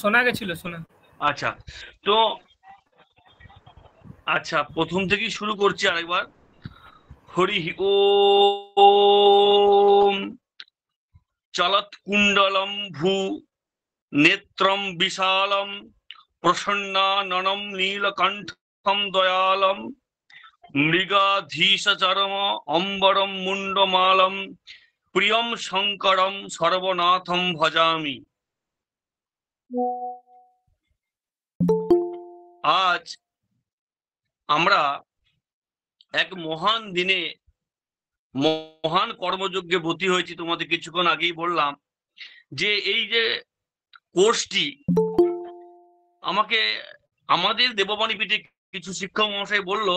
শোনা গেছিল শোনা। আচ্ছা, তো আচ্ছা প্রথম থেকেই শুরু করছি আরেকবার। হরি ওম। চলত কুণ্ডলম ভূ নেত্রম বিশালম প্রসন্নাননম নীলকণ্ঠম দয়ালম মৃগাধীশচরম অম্বরম মুন্ডমালম প্রিয়ম শঙ্করম সর্বনাথম ভজামি। আজ আমরা এক মহান দিনে মহান কর্মযজ্ঞে ব্রতী হয়েছি। তোমাদের কিছুক্ষণ আগেই বললাম যে এই যে কোর্সটি আমাকে আমাদের দেববাণী পীঠে কিছু শিক্ষক মহাশয় বলল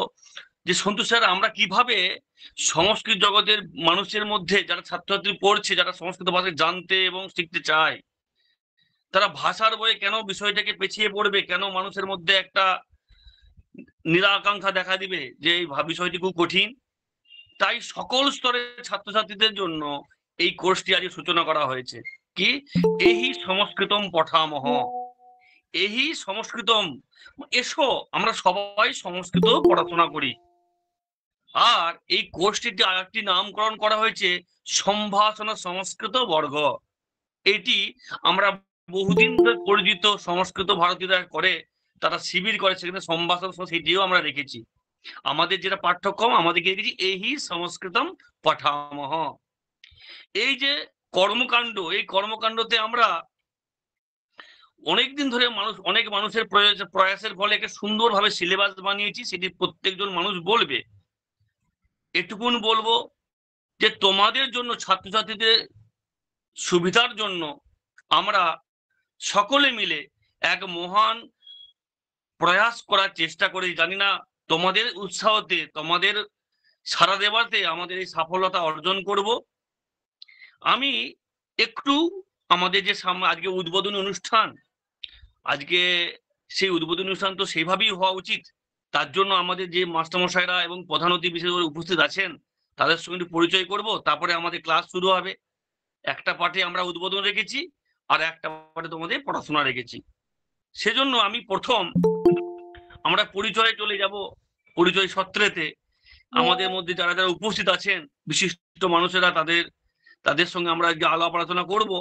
যে সন্তু স্যার, আমরা কিভাবে সংস্কৃত জগতের মানুষের মধ্যে যারা ছাত্রছাত্রী পড়ছে, যারা সংস্কৃত ভাষা জানতে এবং শিখতে চায়, তারা ভাষার বয়ে কেন বিষয়টাকে পেছিয়ে পড়বে, কেন মানুষের মধ্যে একটা নিরাকাঙ্ক্ষা দেখা দিবে যে এই বিষয়টি খুব কঠিন। তাই সকল স্তরের ছাত্রছাত্রীদের জন্য এই কোর্সটি আজ সূচনা করা হয়েছে। কি? এহি সংস্কৃতম পঠামহ। এহি সংস্কৃতম, এসো আমরা সবাই সংস্কৃত পড়াশোনা করি। আর এই কোর্সটিতে আরেকটি নামকরণ করা হয়েছে সম্ভাষণ সংস্কৃত বর্গ। এটি আমরা বহুদিন ধরে পরিচিত সংস্কৃত ভারতীয়রা করে, তারা শিবির করে, সেখানে সম্ভাষণ সেটিও আমরা রেখেছি। আমাদের যেটা পাঠ্যক্রম আমাদেরকে রেখেছি এহি সংস্কৃতম পঠামহ। এই যে কর্মকাণ্ড, এই কর্মকাণ্ডতে আমরা অনেকদিন ধরে অনেক মানুষের প্রয়াসের ফলে একটা সুন্দরভাবে সিলেবাস বানিয়েছি, সেটি প্রত্যেকজন মানুষ বলবে। এটুকুন বলবো যে তোমাদের জন্য, ছাত্রছাত্রীদের সুবিধার জন্য আমরা সকলে মিলে এক মহান প্রয়াস করার চেষ্টা করি। জানি না তোমাদের উৎসাহতে, তোমাদের সাড়া দেওয়াতে আমাদের এই সফলতা অর্জন করব। আমি একটু আমাদের যে সামনে আজকে উদ্বোধনী অনুষ্ঠান, আজকে সেই উদ্বোধনী অনুষ্ঠান তো সেইভাবেই হওয়া উচিত। তার জন্য আমাদের যে মাস্টারমশাইরা এবং প্রধান অতিথি বিশেষ করে উপস্থিত আছেন, তাদের সঙ্গে একটু পরিচয় করব, তারপরে আমাদের ক্লাস শুরু হবে। একটা পাঠে আমরা উদ্বোধন রেখেছি, আর একটা পাঠে তোমাদের পড়াশোনা রেখেছি। সেজন্য আমি প্রথম আমরা পরিচয়ে চলে যাব। পরিচয় সত্রেতে আমাদের মধ্যে যারা যারা উপস্থিত আছেন বিশিষ্ট মানুষেরা, তাদের সঙ্গে আমরা আজকে আলাপ আলোচনা করব।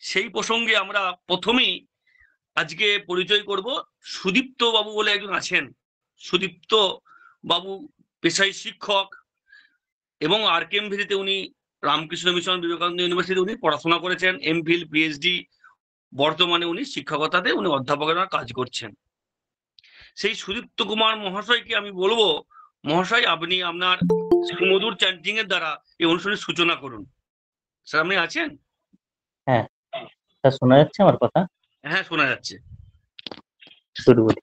সেই প্রসঙ্গে আমরা প্রথমেই আজকে পরিচয় করব সুদীপ্ত বাবু বলে একজন আছেন। সুদীপ্ত বাবু পেশায় শিক্ষক এবং আরকেএমভিতে উনি রামকৃষ্ণ মিশন বিবেকানন্দ ইউনিভার্সিটি উনি পড়াশোনা করেছেন, এমফিল পিএইচডি। বর্তমানে উনি শিক্ষকতাতে উনি অধ্যাপকের কাজ করছেন। সেই সুদীপ্ত কুমার মহাশয়কে আমি বলবো, মহাশয় আপনি আপনার সুমধুর চ্যান্টিং এর দ্বারা এই অনুষ্ঠানের সূচনা করুন। স্যার আপনি আছেন? হ্যাঁ স্যার, শোনা যাচ্ছে আমার কথা? হ্যাঁ, শোনা যাচ্ছে। শুরু করি।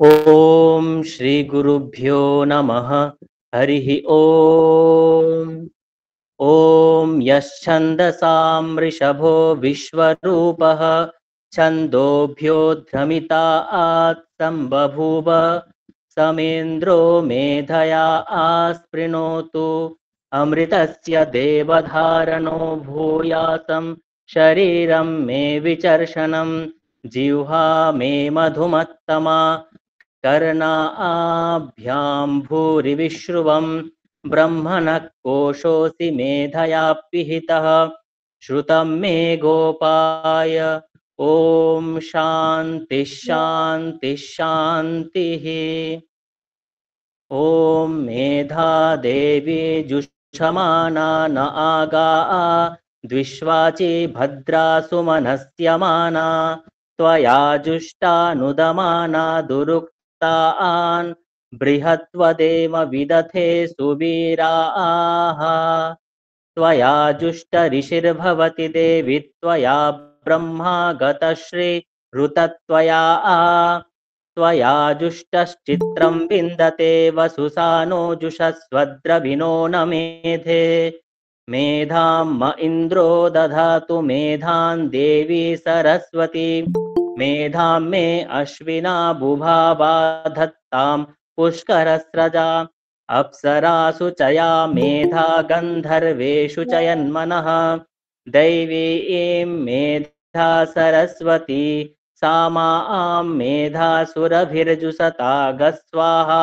ওম শ্রী গুরুভ্যো নমঃ। হরিঃ ওম। ওম যচ্ছন্দসাম ঋষভো বিশ্বরূপঃ ছন্দোভ্যোদ্ভ্রমিতা সম্বভূব সমেন্দ্রো মেধয়া আস্পৃণোতু অমৃতস্য দেবধাरणो ভূয়াসম শরীরম মে বিচর্ষণম জিহ্বা মে মধুমত্তমা कर्णाभ्यां भूरिविश्रुवं ब्रह्मणः कोशोऽसि मेधया पिहितः श्रुतं मे गोपाय। ॐ शान्तिः शान्तिः शान्तिः। ॐ मेधा देवी जुषमाना न आगा द्विष्वाचि भद्रा सुमनस्यमाना त्वया जुष्टानुदमाना दुरुक्तान् बृहत्वदेव विदथे सुवीराः। त्वया जुष्टऋषिर्भवति देवि त्वया ब्रह्मा गतश्री ऋतत्वया त्वया जुष्टश्चित्रं विन्दते वसुसानो जुषस्वद्रविणो न मेधे मेधां म इन्द्रो दधातु मेधां देवी सरस्वती मेधां मे अश्विना बुभावा धत्तां पुष्करस्रजा अप्सरासु चया मेधा गन्धर्वेषु च यन्मनः दैवीं मेधां सिद्धा सरस्वती सा मां मेधासुरभिर्जुषता गस्वाहा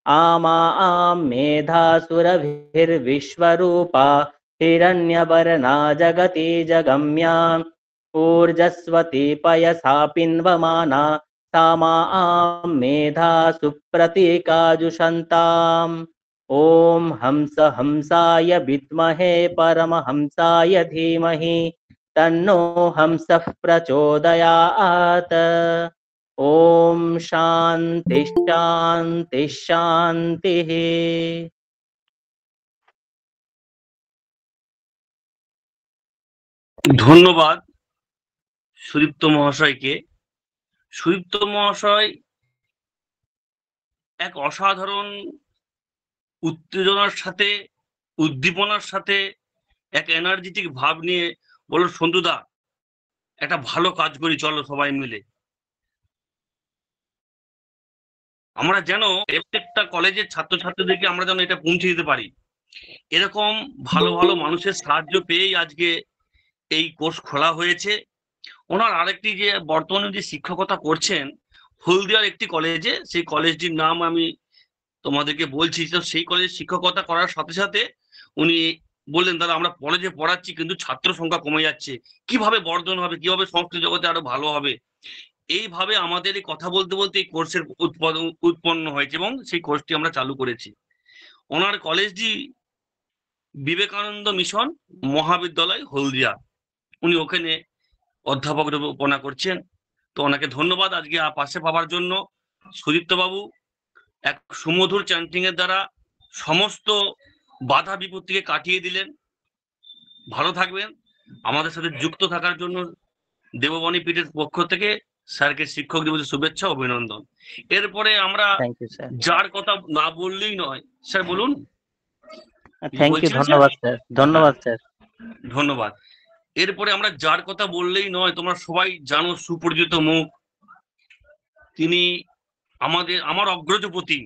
आमां मेधासुरभिर्विश्वरूपा हिरण्यवर्णा जगति जगम्या ऊर्जस्वती पयसा पिन्वमाना सा मां मेधा सुप्रतीकाजुषन्ताम् ॐ हंस हंसाय विद्महे परमहंसाय धीमहि तन्नो हंसः प्रचोदयात्। ॐ शान्ति शान्ति शान्तिः। ধন্যবাদ সুদীপ্ত মহাশয়কে। সুদীপ্ত মহাশয় এক অসাধারণ উত্তেজনার সাথে, উদ্দীপনার সাথে, এক এনার্জেটিক ভাব নিয়ে বলল, সন্তুদা একটা ভালো কাজ করি, চলো সবাই মিলে। আমরা যেন প্রত্যেকটা কলেজের ছাত্রছাত্রীদেরকে আমরা যেন এটা পৌঁছে দিতে পারি। এরকম ভালো ভালো মানুষের সাহায্য পেয়েই আজকে এই কোর্স খোলা হয়েছে। ওনার আরেকটি যে বর্তমানে যে শিক্ষকতা করছেন হলদিয়ার একটি কলেজে, সেই কলেজটির নাম আমি তোমাদেরকে বলছি। তো সেই কলেজে শিক্ষকতা করার সাথে সাথে উনি বললেন, দাদা আমরা কলেজে পড়াচ্ছি কিন্তু ছাত্র সংখ্যা কমে যাচ্ছে, কিভাবে বর্ধন হবে, কিভাবে সংস্কৃত জগতে আরো ভালো হবে। এইভাবে আমাদের এই কথা বলতে বলতে এই কোর্সের উৎপন্ন হয়েছে এবং সেই কোর্সটি আমরা চালু করেছি। ওনার কলেজটি বিবেকানন্দ মিশন মহাবিদ্যালয় হলদিয়া, উনি ওখানে অধ্যাপক রূপে উপনা করছেন। তো ওনাকে ধন্যবাদ আজকে পাশে পাওয়ার জন্য। সুদীপ্ত বাবু এক সুমধুর চ্যান্টিং এর দ্বারা সমস্ত বাধা বিপত্তিকে কাটিয়ে দিলেন। ভালো থাকবেন। আমাদের সাথে যুক্ত থাকার জন্য দেববাণী পীঠের পক্ষ থেকে স্যারকে শিক্ষক দিবসের শুভেচ্ছা অভিনন্দন। এরপরে আমরা যার কথা না বললেই নয়, স্যার বলুন। থ্যাংক ইউ, ধন্যবাদ স্যার। ধন্যবাদ স্যার, ধন্যবাদ। এরপরে আমরা যার কথা বললেই নয়, তোমরা সবাই জানো সুপরিচিত মুখ, তিনি আমার অগ্রজপতি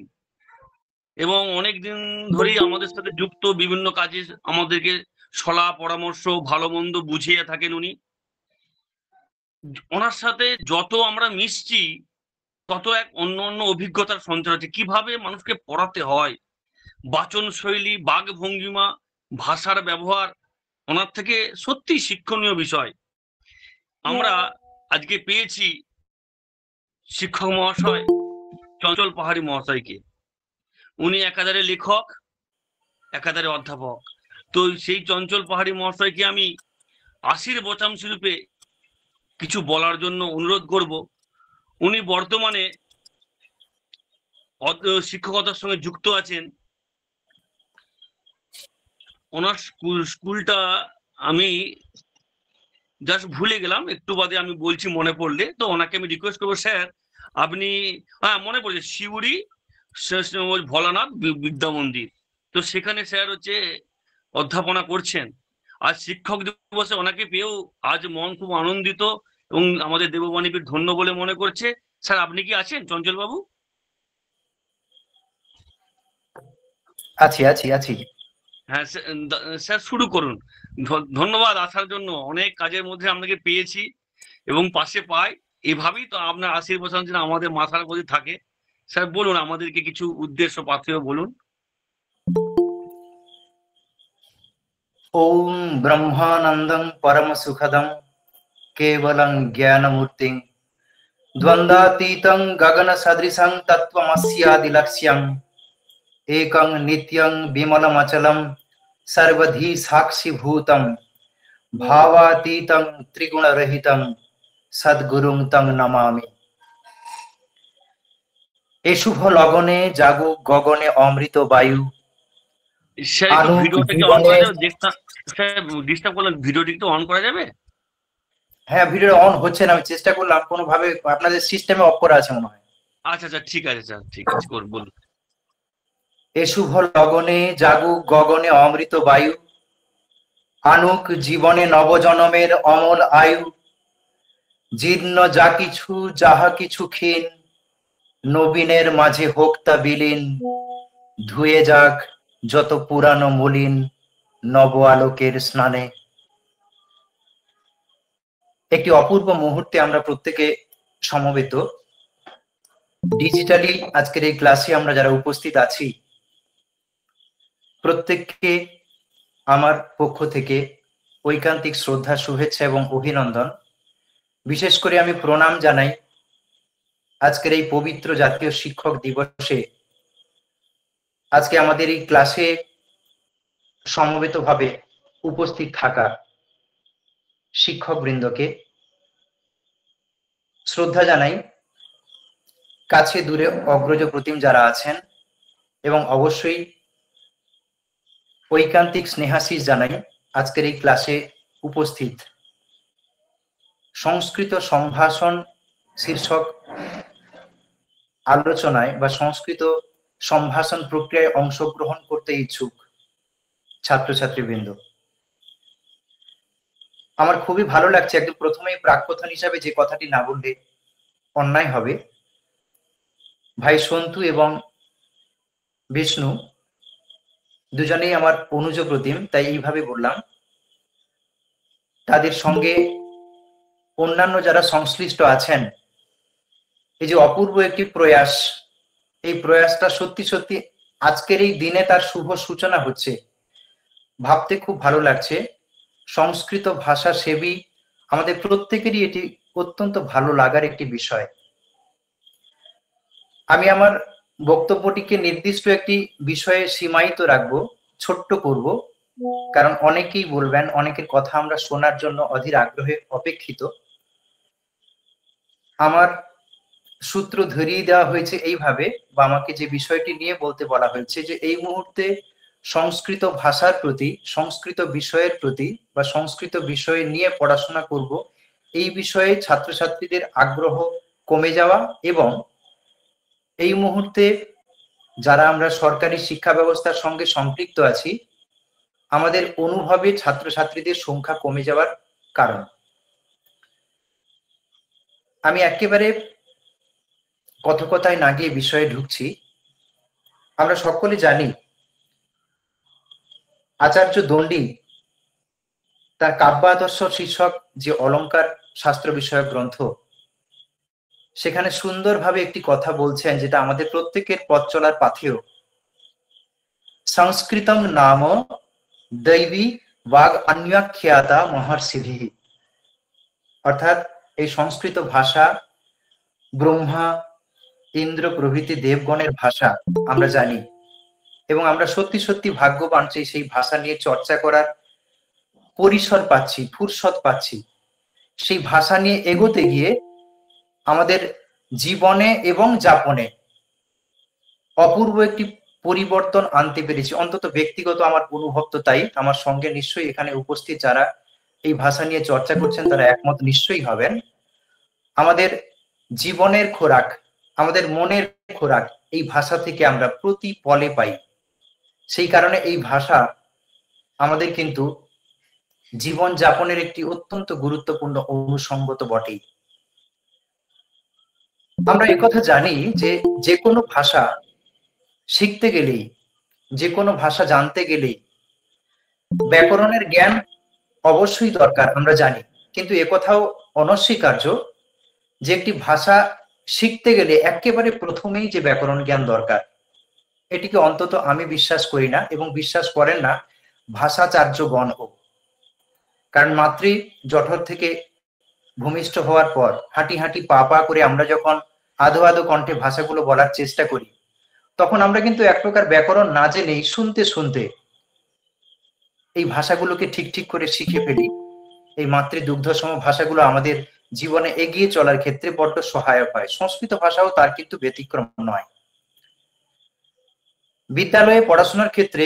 এবং অনেকদিন ধরেই আমাদের সাথে যুক্ত, বিভিন্ন কাজে আমাদেরকে সলা পরামর্শ ভালো মন্দ বুঝিয়ে থাকেন উনি। ওনার সাথে যত আমরা মিশছি তত এক অন্য অন্য অভিজ্ঞতার সঞ্চার হচ্ছে, কিভাবে মানুষকে পড়াতে হয়, বাচন শৈলী, বাক ভঙ্গিমা, ভাষার ব্যবহার, ওনার থেকে সত্যি শিক্ষণীয় বিষয় আমরা আজকে পেয়েছি। শিক্ষক মহাশয় চঞ্চল পাহাড়ি মহাশয়কে, উনি একাধারে লেখক একাধারে অধ্যাপক। তো সেই চঞ্চল পাহাড়ি মহাশয়কে আমি আশীর্বচন স্বরূপে কিছু বলার জন্য অনুরোধ করব। উনি বর্তমানে শিক্ষকতার সঙ্গে যুক্ত আছেন। ওনার স্কুলটা আমি জাস্ট ভুলে গেলাম, একটু বাদে আমি বলছি মনে পড়লে। তো ওনাকে আমি রিকোয়েস্ট করবো, স্যার আপনি, হ্যাঁ মনে পড়ছে, শিউরি ভোলানাথ বিদ্যা মন্দির, তো সেখানে স্যার হচ্ছে অধ্যাপনা করছেন। আজ শিক্ষক দিবসে ওনাকে পেয়েও আজ মন খুব আনন্দিত এবং আমাদের দেববাণীপীঠ ধন্য বলে মনে করছে। স্যার আপনি কি আছেন চঞ্চল বাবু? আছি আছি আছি। হ্যাঁ স্যার শুরু করুন। ধন্যবাদ আসার জন্য। অনেক কাজের মধ্যে আপনাকে পেয়েছি এবং পাশে পাই, এভাবেই তো আপনার আশীর্বাদ যেন আমাদের মাথার মধ্যে থাকে। স্যার বলুন, আমাদেরকে কিছু উদ্দেশ্য পাথেয় বলুন। ওম ব্রহ্মানন্দং পরম সুখদং কেবলং জ্ঞানমূর্তিং দ্বন্দ্বাতীতং গগন সদৃশং তত্ত্বমস্যাদিলক্ষ্যং একং নিত্যং বিমলমচলম সর্বধি সাক্ষীভূতম ভাবাতীতং ত্রিগুণরহিতং সদ্গুরুং তং নমামি। এ শুভ লগনে জাগুক গগনে অমৃত বায়ু। ভিডিওটি একটু অন করা যাবে? হ্যাঁ, ভিডিও অন হচ্ছে না, আমি চেষ্টা করলাম, কোনোভাবে আপনাদের সিস্টেমে অফ করা আছে মনে হয়। আচ্ছা আচ্ছা, ঠিক আছে স্যার, ঠিক আছে, বলুন। এ শুভ লগনে জাগুক গগনে অমৃত বায়ু, আনুক জীবনে নবজনমের অমল আয়ু। জীর্ণ যা কিছু যাহা কিছু ক্ষীণ, নবীনের মাঝে হোক তা বিলীন। ধুয়ে যাক যত পুরানো মলিন, নব আলোকের স্নানে। একটি অপূর্ব মুহূর্তে আমরা প্রত্যেকে সমবেত। ডিজিটালি আজকের এই ক্লাসে আমরা যারা উপস্থিত আছি প্রত্যেককে আমার পক্ষ থেকে ঐকান্তিক শ্রদ্ধা, শুভেচ্ছা এবং অভিনন্দন। বিশেষ করে আমি প্রণাম জানাই আজকের এই পবিত্র জাতীয় শিক্ষক দিবসে আজকে আমাদের এই ক্লাসে সমবেতভাবে উপস্থিত থাকা শিক্ষক বৃন্দকে শ্রদ্ধা জানাই, কাছে দূরে অগ্রজ প্রতিম যারা আছেন, এবং অবশ্যই ঐকান্তিক স্নেহাশিস জানাই আজকের এই ক্লাসে উপস্থিত সংস্কৃত সম্ভাষণ শীর্ষক আলোচনায় বা সংস্কৃত সম্ভাষণ প্রক্রিয়ায় অংশগ্রহণ করতে ইচ্ছুক ছাত্রছাত্রীবৃন্দ। আমার খুবই ভালো লাগছে, একদম প্রথমেই প্রাককথন হিসাবে যে কথাটি না বললে অন্যায় হবে, ভাই সন্তু এবং বিষ্ণু দুজনেই আমার অনুজ প্রতিম, তাই এইভাবে বললাম। তাদের সঙ্গে অন্যান্য যারা সংশ্লিষ্ট আছেন, এই যে অপূর্ব একটি প্রয়াস, এই প্রয়াসটা সত্যি সত্যি আজকের এই দিনে তার শুভ সূচনা হচ্ছে, ভাবতে খুব ভালো লাগছে। সংস্কৃত ভাষা সেবী আমাদের প্রত্যেকেরই এটি অত্যন্ত ভালো লাগার একটি বিষয়। আমি আমার বক্তব্যটিকে নির্দিষ্ট একটি বিষয়ে সীমায়িত রাখবো, ছোট্ট করব, কারণ অনেকেই বলবেন, অনেকের কথা আমরা শোনার জন্য অধীর আগ্রহে অপেক্ষিত। আমার সূত্র ধরিয়ে দেওয়া হয়েছে এইভাবে, বা আমাকে যে বিষয়টি নিয়ে বলতে বলা হয়েছে, যে এই মুহূর্তে সংস্কৃত ভাষার প্রতি, সংস্কৃত বিষয়ের প্রতি বা সংস্কৃত বিষয় নিয়ে পড়াশোনা করব, এই বিষয়ে ছাত্রছাত্রীদের আগ্রহ কমে যাওয়া, এবং এই মুহূর্তে যারা আমরা সরকারি শিক্ষা ব্যবস্থার সঙ্গে সম্পৃক্ত আছি, আমাদের অনুভবে ছাত্রছাত্রীদের সংখ্যা কমে যাওয়ার কারণ। আমি একেবারে কথকথায় না গিয়ে বিষয়ে ঢুকছি। আমরা সকলে জানি আচার্য দণ্ডী তার কাব্যাদর্শ শীর্ষক যে অলংকার শাস্ত্র বিষয়ক গ্রন্থ, সেখানে সুন্দরভাবে একটি কথা বলছেন, যেটা আমাদের প্রত্যেকের পথ চলার পাথেয়। সংস্কৃতম নাম দৈবী বাগ অন্যাখ্যাতা মহর্ষিভি। অর্থাৎ এই সংস্কৃত ভাষা ব্রহ্মা, ইন্দ্র প্রভৃতি দেবগণের ভাষা আমরা জানি, এবং আমরা সত্যি সত্যি ভাগ্যবান যে সেই ভাষা নিয়ে চর্চা করার পরিসর পাচ্ছি, ফুরসত পাচ্ছি। সেই ভাষা নিয়ে এগোতে গিয়ে আমাদের জীবনে এবং যাপনে অপূর্ব একটি পরিবর্তন আনতে পেরেছি, অন্তত ব্যক্তিগত আমার অনুভব তো তাই। আমার সঙ্গে নিশ্চয়ই এখানে উপস্থিত যারা এই ভাষা নিয়ে চর্চা করছেন তারা একমত নিশ্চয়ই হবেন। আমাদের জীবনের খোরাক, আমাদের মনের খোরাক এই ভাষা থেকে আমরা প্রতি পলে পাই। সেই কারণে এই ভাষা আমাদের কিন্তু জীবন যাপনের একটি অত্যন্ত গুরুত্বপূর্ণ অনুষঙ্গ তো বটেই। আমরা একথা জানি যে যে কোনো ভাষা শিখতে গেলেই, যে কোনো ভাষা জানতে গেলেই ব্যাকরণের জ্ঞান অবশ্যই দরকার, আমরা জানি। কিন্তু একথাও অনস্বীকার্য যে একটি ভাষা শিখতে গেলে একেবারে প্রথমেই যে ব্যাকরণ জ্ঞান দরকার, এটিকে অন্তত আমি বিশ্বাস করি না, এবং বিশ্বাস করেন না ভাষাচার্যগণও। কারণ মাতৃ জঠর থেকে ভূমিষ্ঠ হওয়ার পর হাঁটি হাঁটি পা পা করে আমরা যখন আধো আধো কণ্ঠে ভাষাগুলো বলার চেষ্টা করি, তখন আমরা কিন্তু এক প্রকার ব্যাকরণ না জেনেই শুনতে শুনতে এই ভাষাগুলোকে ঠিক ঠিক করে শিখে ফেলি। এই মাতৃদুগ্ধসম ভাষাগুলো আমাদের জীবনে এগিয়ে চলার ক্ষেত্রে বড্ড সহায়ক হয়। সংস্কৃত ভাষাও তার কিন্তু ব্যতিক্রম নয়। বিদ্যালয়ে পড়াশোনার ক্ষেত্রে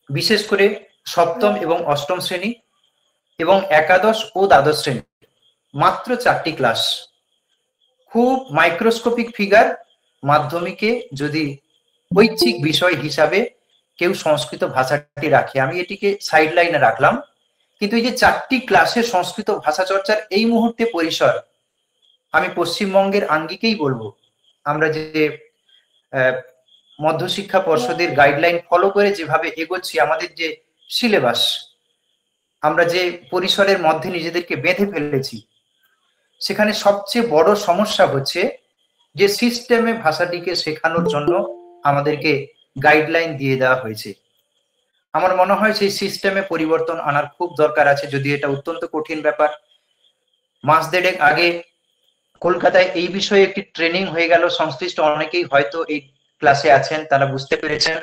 বিশেষ করে সপ্তম এবং অষ্টম শ্রেণী এবং একাদশ ও দ্বাদশ শ্রেণী মাত্র 4টি ক্লাস, খুব মাইক্রোস্কোপিক ফিগার। মাধ্যমিকে যদি ঐচ্ছিক বিষয় হিসাবে কেউ সংস্কৃত ভাষাটি রাখে, আমি এটিকে সাইড লাইনে রাখলাম, কিন্তু এই যে 4টি ক্লাসের সংস্কৃত ভাষা চর্চার এই মুহূর্তে পরিসর, আমি পশ্চিমবঙ্গের আঙ্গিকেই বলবো। আমরা যে মধ্যশিক্ষা পর্ষদের গাইডলাইন ফলো করে যেভাবে এগোচ্ছি, আমাদের যে সিলেবাস, আমরা যে পরিসরের মধ্যে নিজেদেরকে বেঁধে ফেলেছি, সেখানে সবচেয়ে বড় সমস্যা হচ্ছে যে সিস্টেমে ভাষাটিকে শেখানোর জন্য আমাদেরকে গাইডলাইন দিয়ে দেওয়া হয়েছে। আমার মনে হয় সেই সিস্টেমে পরিবর্তন আনার খুব দরকার আছে, যদি এটা অত্যন্ত কঠিন ব্যাপার। মাস দেড়েক আগে কলকাতায় এই বিষয়ে একটি ট্রেনিং হয়ে গেল। সংশ্লিষ্ট অনেকেই হয়তো এই ক্লাসে আছেন, তারা বুঝতে পেরেছেন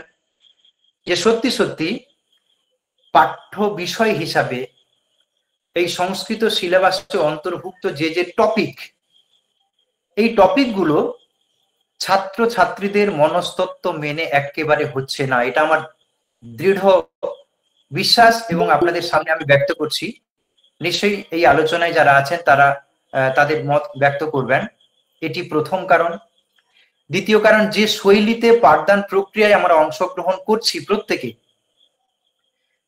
যে সত্যি সত্যি পাঠ্য বিষয় হিসাবে এই সংস্কৃত সিলেবাসে অন্তর্ভুক্ত যে যে টপিক, এই টপিকগুলো ছাত্র ছাত্রীদের মনস্তত্ত্ব মেনে একেবারে হচ্ছে না। এটা আমার দৃঢ় বিশ্বাস এবং আপনাদের সামনে আমি ব্যক্ত করছি। নিশ্চয়ই এই আলোচনায় যারা আছেন তারা তাদের মত ব্যক্ত করবেন। এটি প্রথম কারণ। দ্বিতীয় কারণ, যে শৈলীতে পাঠদান প্রক্রিয়ায় আমরা অংশগ্রহণ করছি প্রত্যেকে,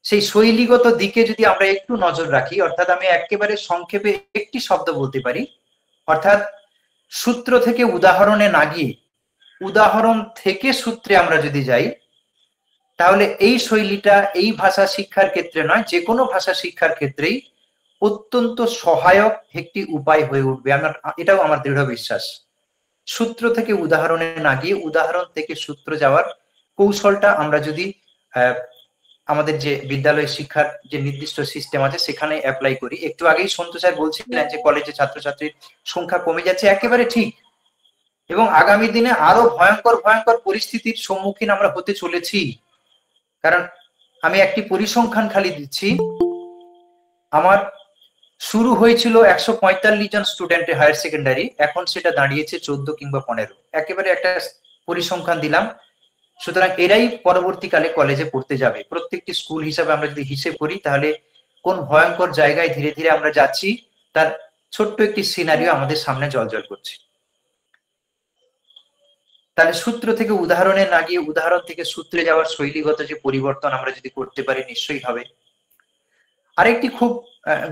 সেই শৈলীগত দিকে যদি আমরা একটু নজর রাখি, অর্থাৎ আমি একেবারে সংক্ষেপে একটি শব্দ বলতে পারি, অর্থাৎ সূত্র থেকে উদাহরণে না গিয়ে উদাহরণ থেকে সূত্রে আমরা যদি যাই, তাহলে এই শৈলীটা এই ভাষা শিক্ষার ক্ষেত্রে নয়, যে কোনো ভাষা শিক্ষার ক্ষেত্রেই অত্যন্ত সহায়ক একটি উপায় হয়ে উঠবে। এটাও আমার দৃঢ় বিশ্বাস। সূত্র থেকে উদাহরণে না গিয়ে উদাহরণ থেকে সূত্র যাওয়ার কৌশলটা আমরা যদি আমাদের যে বিদ্যালয় শিক্ষার যে নির্দিষ্ট সিস্টেম আছে সেখানে অ্যাপ্লাই করি। একটু আগেই সন্তু স্যার বলছিলেন যে কলেজে ছাত্রছাত্রীর সংখ্যা কমে যাচ্ছে, একেবারে ঠিক। এবং আগামী দিনে আরো ভয়ঙ্কর ভয়ঙ্কর পরিস্থিতির সম্মুখীন আমরা হতে চলেছি। কারণ আমি একটি পরিসংখ্যান খালি দিচ্ছি, আমার শুরু হয়েছিল 145 জন স্টুডেন্টের হায়ার সেকেন্ডারি, এখন সেটা দাঁড়িয়েছে 14 কিংবা 15। একেবারে একটা পরিসংখ্যান দিলাম। সুতরাং এরাই পরবর্তীকালে কলেজে পড়তে যাবে। প্রত্যেকটি স্কুল হিসাবে আমরা যদি হিসেব করি, তাহলে কোন ভয়ঙ্কর জায়গায় ধীরে ধীরে আমরা যাচ্ছি তার ছোট্ট একটি সিনারিও আমাদের সামনে জলজল করছে। তাহলে সূত্র থেকে উদাহরণে না গিয়ে উদাহরণ থেকে সূত্রে যাওয়ার শৈলীগত যে পরিবর্তন আমরা যদি করতে পারি, নিশ্চয়ই হবে। আরেকটি খুব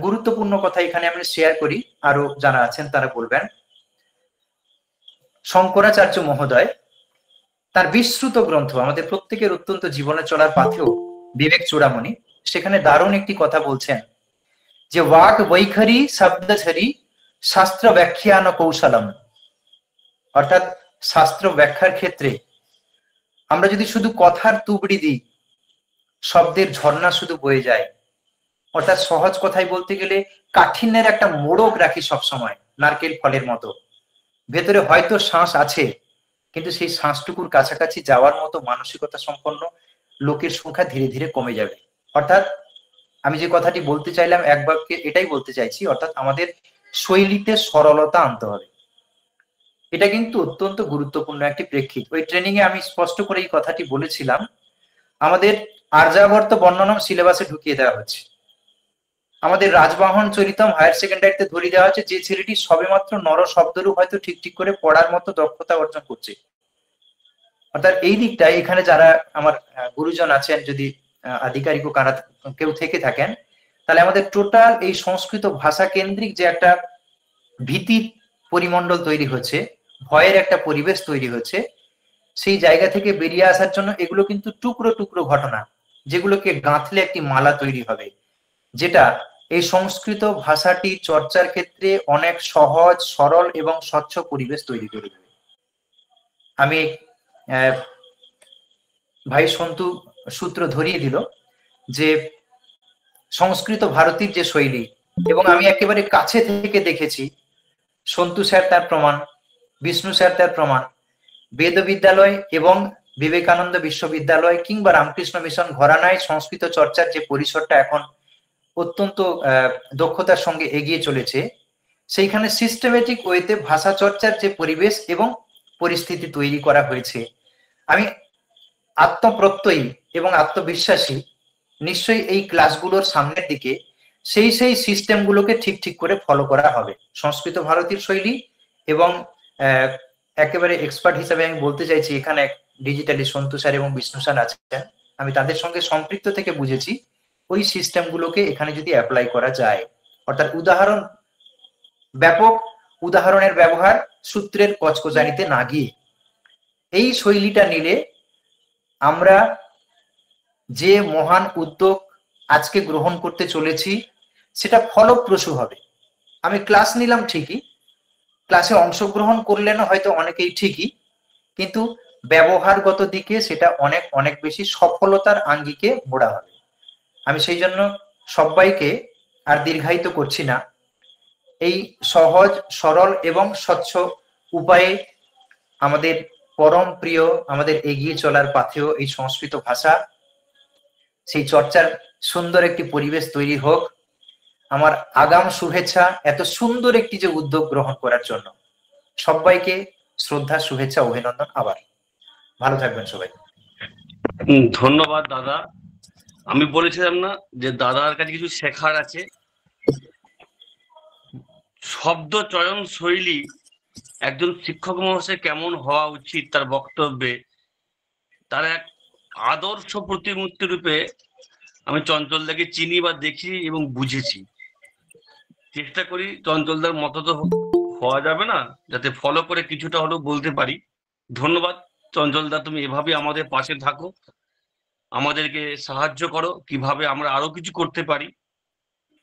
গুরুত্বপূর্ণ কথা এখানে আমি শেয়ার করি, আরো যারা আছেন তারা বলবেন। শঙ্করাচার্য মহোদয় তার বিশ্রুত গ্রন্থ আমাদের প্রত্যেকের অত্যন্ত জীবনে চলার পাথেও বিবেক চূড়ামণি, সেখানে দারুণ একটি কথা বলছেন যে ওয়াক বৈখরি শব্দঝরি শাস্ত্র ব্যাখ্যান কৌশলম। অর্থাৎ শাস্ত্র ব্যাখ্যার ক্ষেত্রে আমরা যদি শুধু কথার তুবড়ি দিই, শব্দের ঝর্ণা শুধু বয়ে যায়। অর্থাৎ সহজ কথাই বলতে গেলে কাঠিন্যের একটা মোড়ক রাখি সবসময়, নারকেল ফলের মতো। ভেতরে হয়তো শ্বাস আছে, কিন্তু সেই শ্বাসটুকুর কাছাকাছি যাওয়ার মতো মানসিকতা সম্পন্ন লোকের সংখ্যা ধীরে ধীরে কমে যাবে। অর্থাৎ আমি যে কথাটি বলতে চাইলাম এক বাক্যে এটাই বলতে চাইছি, অর্থাৎ আমাদের শৈলীতে সরলতা আনতে হবে। এটা কিন্তু অত্যন্ত গুরুত্বপূর্ণ একটি প্রেক্ষিত। ওই ট্রেনিং এ আমি স্পষ্ট করে এই কথাটি বলেছিলাম। আমাদের আর্যাবর্ত বর্ণনম সিলেবাসে ঢুকিয়ে দেওয়া হচ্ছে, আমাদের রাজবাহন চরিতম হায়ার সেকেন্ডারিতে ধরিয়ে দেওয়া হচ্ছে, যে ছেলেটি সবেমাত্র নর শব্দরূপ হয়তো ঠিক ঠিক করে পড়ার মতো দক্ষতা অর্জন করছে। অর্থাৎ এই দিকটাই এখানে যারা আমার গুরুজন আছেন, যদি আধিকারিক ও কারা কেউ থেকে থাকেন, তাহলে আমাদের টোটাল এই সংস্কৃত ভাষা কেন্দ্রিক যে একটা ভীতির পরিমণ্ডল তৈরি হচ্ছে, ভয়ের একটা পরিবেশ তৈরি হচ্ছে, সেই জায়গা থেকে বেরিয়ে আসার জন্য এগুলো কিন্তু টুকরো টুকরো ঘটনা, যেগুলোকে গাঁথলে একটি মালা তৈরি হবে, যেটা এই সংস্কৃত ভাষাটি চর্চার ক্ষেত্রে অনেক সহজ, সরল এবং স্বচ্ছ পরিবেশ তৈরি করে দেবে। আমি ভাই সন্তু সূত্র ধরিয়ে দিল যে সংস্কৃত ভারতীর যে শৈলী, এবং আমি একেবারে কাছে থেকে দেখেছি। সন্তু স্যার তার প্রমাণ, বিষ্ণু স্যার তার প্রমাণ। বেদ বিদ্যালয় এবং বিবেকানন্দ বিশ্ববিদ্যালয় কিংবা রামকৃষ্ণ মিশন ঘরানায় সংস্কৃত চর্চার যে পরিসরটা এখন অত্যন্ত দক্ষতার সঙ্গে এগিয়ে চলেছে, সেইখানে সিস্টেমেটিক ওয়েতে ভাষা চর্চার যে পরিবেশ এবং পরিস্থিতি তৈরি করা হয়েছে, আমি আত্মপ্রত্যয়ী এবং আত্মবিশ্বাসী নিশ্চয়ই এই ক্লাসগুলোর সামনের দিকে সেই সিস্টেমগুলোকে ঠিক ঠিক করে ফলো করা হবে। সংস্কৃত ভারতীর শৈলী এবং একেবারে এক্সপার্ট হিসেবে আমি বলতে চাইছি, এখানে ডিজিটালি সন্তু স্যার এবং বিষ্ণু স্যার আছেন, আমি তাদের সঙ্গে সম্পৃক্ত থেকে বুঝেছি ওই সিস্টেমগুলোকে এখানে যদি অ্যাপ্লাই করা যায়, অর্থাৎ উদাহরণ, ব্যাপক উদাহরণের ব্যবহার, সূত্রের কচকচানিতে না গিয়ে এই শৈলীটা নিলে আমরা যে মহান উদ্যোগ আজকে গ্রহণ করতে চলেছি সেটা ফলপ্রসূ হবে। আমি ক্লাস নিলাম ঠিকই, ক্লাসে অংশগ্রহণ করলেন হয়তো অনেকেই ঠিকই, কিন্তু ব্যবহারগত দিকে সেটা অনেক অনেক বেশি সফলতার আঙ্গিকে মোড়া হবে। আমি সেই জন্য সবাইকে আর দীর্ঘায়িত করছি না, এই সহজ সরল এবং স্বচ্ছ উপায়ে আমাদের পরম প্রিয়, আমাদের এগিয়ে চলার পাথেয় এই সংস্কৃত ভাষা, সেই চর্চার সুন্দর একটি পরিবেশ তৈরি হোক। আমার আগাম শুভেচ্ছা এত সুন্দর একটি যে উদ্যোগ গ্রহণ করার জন্য। সবাইকে শ্রদ্ধা, শুভেচ্ছা, অভিনন্দন। আবার ভালো থাকবেন সবাই। ধন্যবাদ দাদা। আমি বলেছিলাম না যে দাদার কাছে কিছু শেখার আছে। শব্দ চয়ন শৈলী একজন শিক্ষক মহাশয় কেমন হওয়া উচিত তার বক্তব্যে, তার এক আদর্শ প্রতিমূর্তি রূপে আমি চঞ্চলদাকে চিনি বা দেখি এবং বুঝেছি। চেষ্টা করি চঞ্চলদার মতো তো হওয়া যাবে না, যাতে ফলো করে কিছুটা হলেও বলতে পারি। ধন্যবাদ চঞ্চলদা, তুমি এভাবে আমাদের পাশে থাকো, আমাদেরকে সাহায্য করো কিভাবে আমরা আরো কিছু করতে পারি।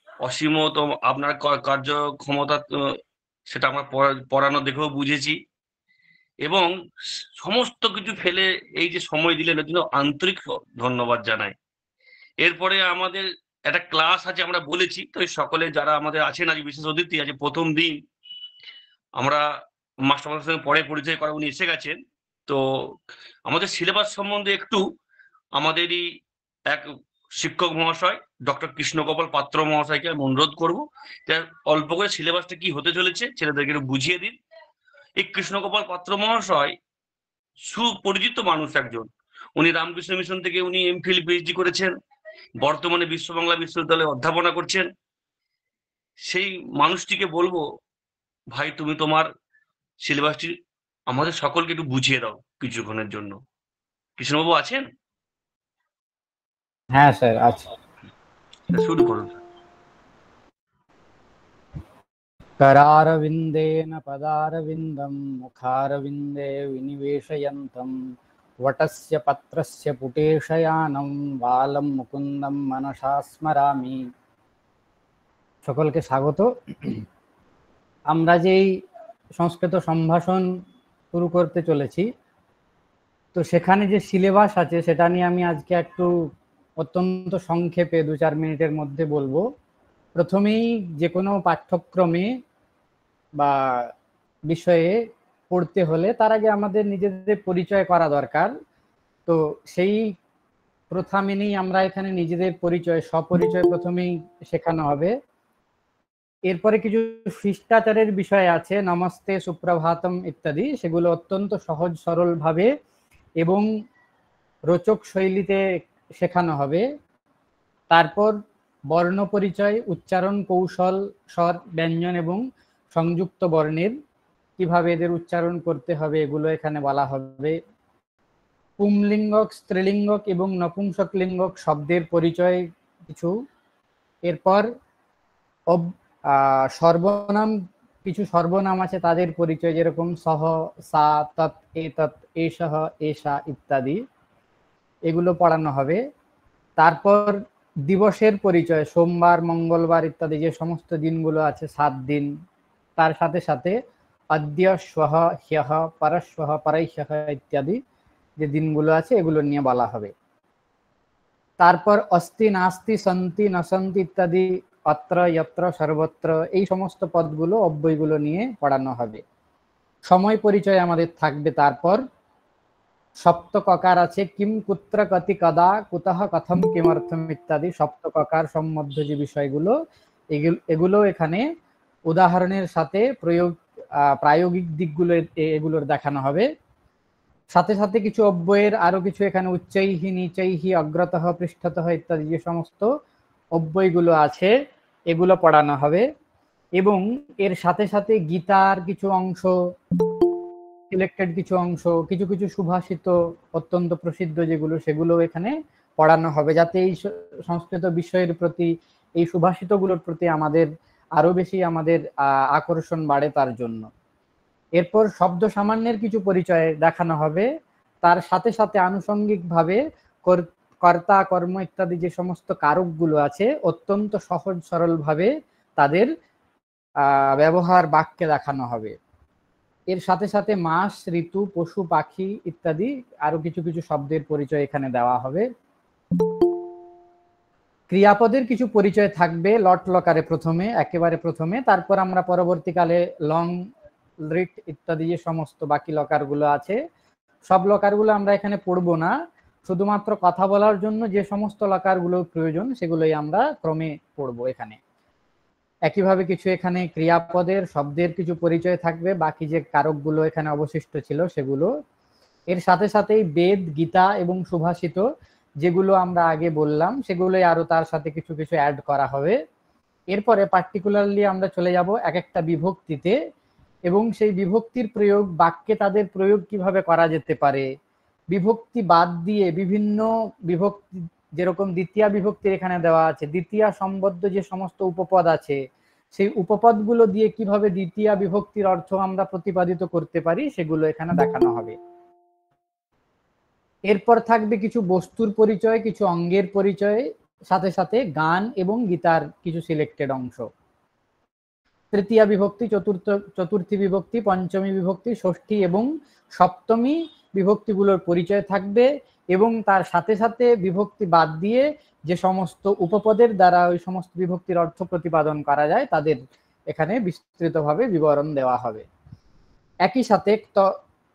অসীম তো আপনার কার্যক্ষমতা, সেটা আমরা পড়ানো দেখেও বুঝেছি, এবং সমস্ত কিছু ফেলে এই যে সময় দিলেন এর জন্য আন্তরিক ধন্যবাদ জানাই। এরপরে আমাদের একটা ক্লাস আছে, আমরা বলেছি তো সকলে যারা আমাদের আছেন, আজ বিশেষ অতিথি, আজ প্রথম দিন আমরা মাস্টারমশাইয়ের সঙ্গে পরে পরিচয় করা, উনি এসে গেছেন। তো আমাদের সিলেবাস সম্বন্ধে একটু আমাদেরই এক শিক্ষক মহাশয় ডক্টর কৃষ্ণগোপাল পাত্র মহাশয়কে আমি অনুরোধ করবো যে অল্প করে সিলেবাসটা কি হতে চলেছে ছেলেদেরকে একটু বুঝিয়ে দিন। এই কৃষ্ণগোপাল পাত্র মহাশয় সুপরিচিত মানুষ একজন। উনি রামকৃষ্ণ মিশন থেকে উনি এমফিল পিএইচডি করেছেন, বর্তমানে বিশ্ব বাংলা বিশ্ববিদ্যালয়ে অধ্যাপনা করছেন। সেই মানুষটিকে বলবো, ভাই তুমি তোমার সিলেবাসটি আমাদের সকলকে একটু বুঝিয়ে দাও কিছুক্ষণের জন্য। কৃষ্ণবাবু আছেন? হ্যাঁ স্যার আছে। শুরু করুন। करारविन्देन पदारविन्दं मुखारविन्दे विनिवेशयन्तं वटस्य पत्रस्य पुटेशयानं बालं मुकुन्दं मनसा स्मरामि। সকলকে স্বাগত। আমরা যেই সংস্কৃত সম্ভাষণ শুরু করতে চলেছি, তো সেখানে যে সিলেবাস আছে সেটা নিয়ে আমি আজকে একটু অত্যন্ত সংক্ষেপে 2-4 মিনিটের মধ্যে বলবো। প্রথমেই যে কোনো পাঠ্যক্রমে বা বিষয়ে পড়তে হলে তার আগে আমাদের নিজেদের পরিচয় করা দরকার। তো সেই প্রথা মেনেই আমরা এখানে নিজেদের পরিচয়, স্বপরিচয় প্রথমেই শেখানো হবে। এরপরে কিছু শিষ্টাচারের বিষয় আছে, নমস্তে, সুপ্রভাতম ইত্যাদি, সেগুলো অত্যন্ত সহজ সরল ভাবে এবং রোচক শৈলীতে শেখানো হবে। তারপর বর্ণ পরিচয়, উচ্চারণ কৌশল, স্বর, ব্যঞ্জন এবং সংযুক্ত বর্ণের কিভাবে এদের উচ্চারণ করতে হবে এগুলো এখানে বলা হবে। পুংলিঙ্গক, স্ত্রীলিঙ্গক এবং নপুংসকলিঙ্গক শব্দের পরিচয় কিছু। এরপর সর্বনাম, কিছু সর্বনাম আছে তাদের পরিচয়, যেরকম সহ, সা, তৎ, এতৎ, এষঃ, এষা ইত্যাদি, এগুলো পড়ানো হবে। তারপর দিবসের পরিচয়, সোমবার, মঙ্গলবার ইত্যাদি যে সমস্ত দিনগুলো আছে 7 দিন, তার সাথে সাথে অদ্য, শ্বঃ, হ্যঃ, পরশ্বঃ, পরৈষ্যঃ ইত্যাদি যে দিনগুলো আছে এগুলো নিয়ে বলা হবে। তারপর অস্তি, নাস্তি, সন্তি, নসন্তি ইত্যাদি, অত্র, যত্র, সর্বত্র, এই সমস্ত পদগুলো, অব্যয়গুলো নিয়ে পড়ানো হবে। সময় পরিচয় আমাদের থাকবে। তারপর সপ্তককার আছে, কিম, কুত্র, কতি, কদা, কুতঃ, কথম, কিমর্থম ইত্যাদি সপ্তককার সম্বন্ধ যে বিষয়গুলো, এগুলো এখানে উদাহরণের সাথে প্রায়োগিক দিকগুলো এগুলোর দেখানো হবে। সাথে সাথে কিছু অব্যয়ের আরো কিছু এখানে উচ্চৈহি, নিচৈহি, অগ্রতঃ, পৃষ্ঠতঃ ইত্যাদি যে সমস্ত অব্যয়গুলো আছে এগুলো পড়ানো হবে। এবং এর সাথে সাথে গীতার কিছু অংশ, সিলেক্টেড কিছু অংশ, কিছু কিছু সুভাষিত অত্যন্ত প্রসিদ্ধ যেগুলো, সেগুলো এখানে পড়ানো হবে, যাতে এই সংস্কৃত বিষয়ের প্রতি, এই সুভাষিতগুলোর প্রতি আমাদের আরো বেশি আমাদের আকর্ষণ বাড়ে তার জন্য। এরপর শব্দ সামান্যের কিছু পরিচয় দেখানো হবে। তার সাথে সাথে আনুষঙ্গিকভাবে কর্তা কর্ম ইত্যাদি যে সমস্ত কারকগুলো আছে অত্যন্ত সহজ সরল ভাবে তাদের ব্যবহার বাক্যে দেখানো হবে। এর সাথে সাথে মাস, ঋতু, পশু, পাখি ইত্যাদি আরো কিছু কিছু শব্দের পরিচয় এখানে দেওয়া হবে। ক্রিয়াপদের কিছু পরিচয় থাকবে লট লকারে প্রথমে, একেবারে প্রথমে, তারপর আমরা পরবর্তীকালে লং, রিট ইত্যাদি যে সমস্ত বাকি লকারগুলো আছে সব লকারগুলো আমরা এখানে পড়বো না, শুধুমাত্র কথা বলার জন্য যে সমস্ত লকারগুলো প্রয়োজন সেগুলোই আমরা ক্রমে পড়বো এখানে। একইভাবে কিছু এখানে ক্রিয়াপদের শব্দের কিছু পরিচয় থাকবে, বাকি যে কারকগুলো এখানে অবশিষ্ট ছিল সেগুলো। এর সাথে সাথেই বেদ, গীতা এবং সুভাষিত যেগুলো আমরা আগে বললাম সেগুলোই আরো তার সাথে কিছু কিছু অ্যাড করা হবে। এরপরে পার্টিকুলারলি আমরা চলে যাব এক একটা বিভক্তিতে, এবং সেই বিভক্তির প্রয়োগ, বাক্যে তাদের প্রয়োগ কিভাবে করা যেতে পারে, বিভক্তি বাদ দিয়ে বিভিন্ন বিভক্তি, যেরকম দ্বিতীয়া বিভক্তির এখানে দেওয়া আছে, দ্বিতীয়া সম্বদ্ধ যে সমস্ত উপপদ আছে সেই উপপদগুলো দিয়ে কিভাবে দ্বিতীয়া বিভক্তির অর্থ আমরা প্রতিপাদিত করতে পারি সেগুলো এখানে দেখানো হবে। এরপর থাকবে কিছু বস্তুর পরিচয়, কিছু অঙ্গের পরিচয়, সাথে সাথে গান এবং গীতার কিছু সিলেক্টেড অংশ। তৃতীয়া বিভক্তি, চতুর্থী বিভক্তি, পঞ্চমী বিভক্তি, ষষ্ঠী এবং সপ্তমী বিভক্তিগুলোর পরিচয় থাকবে, এবং তার সাথে সাথে বিভক্তি বাদ দিয়ে যে সমস্ত উপপদের দ্বারা ওই সমস্ত বিভক্তির অর্থ প্রতিপাদন করা যায় তাদের এখানে বিস্তৃতভাবে বিবরণ দেওয়া হবে। একই সাথে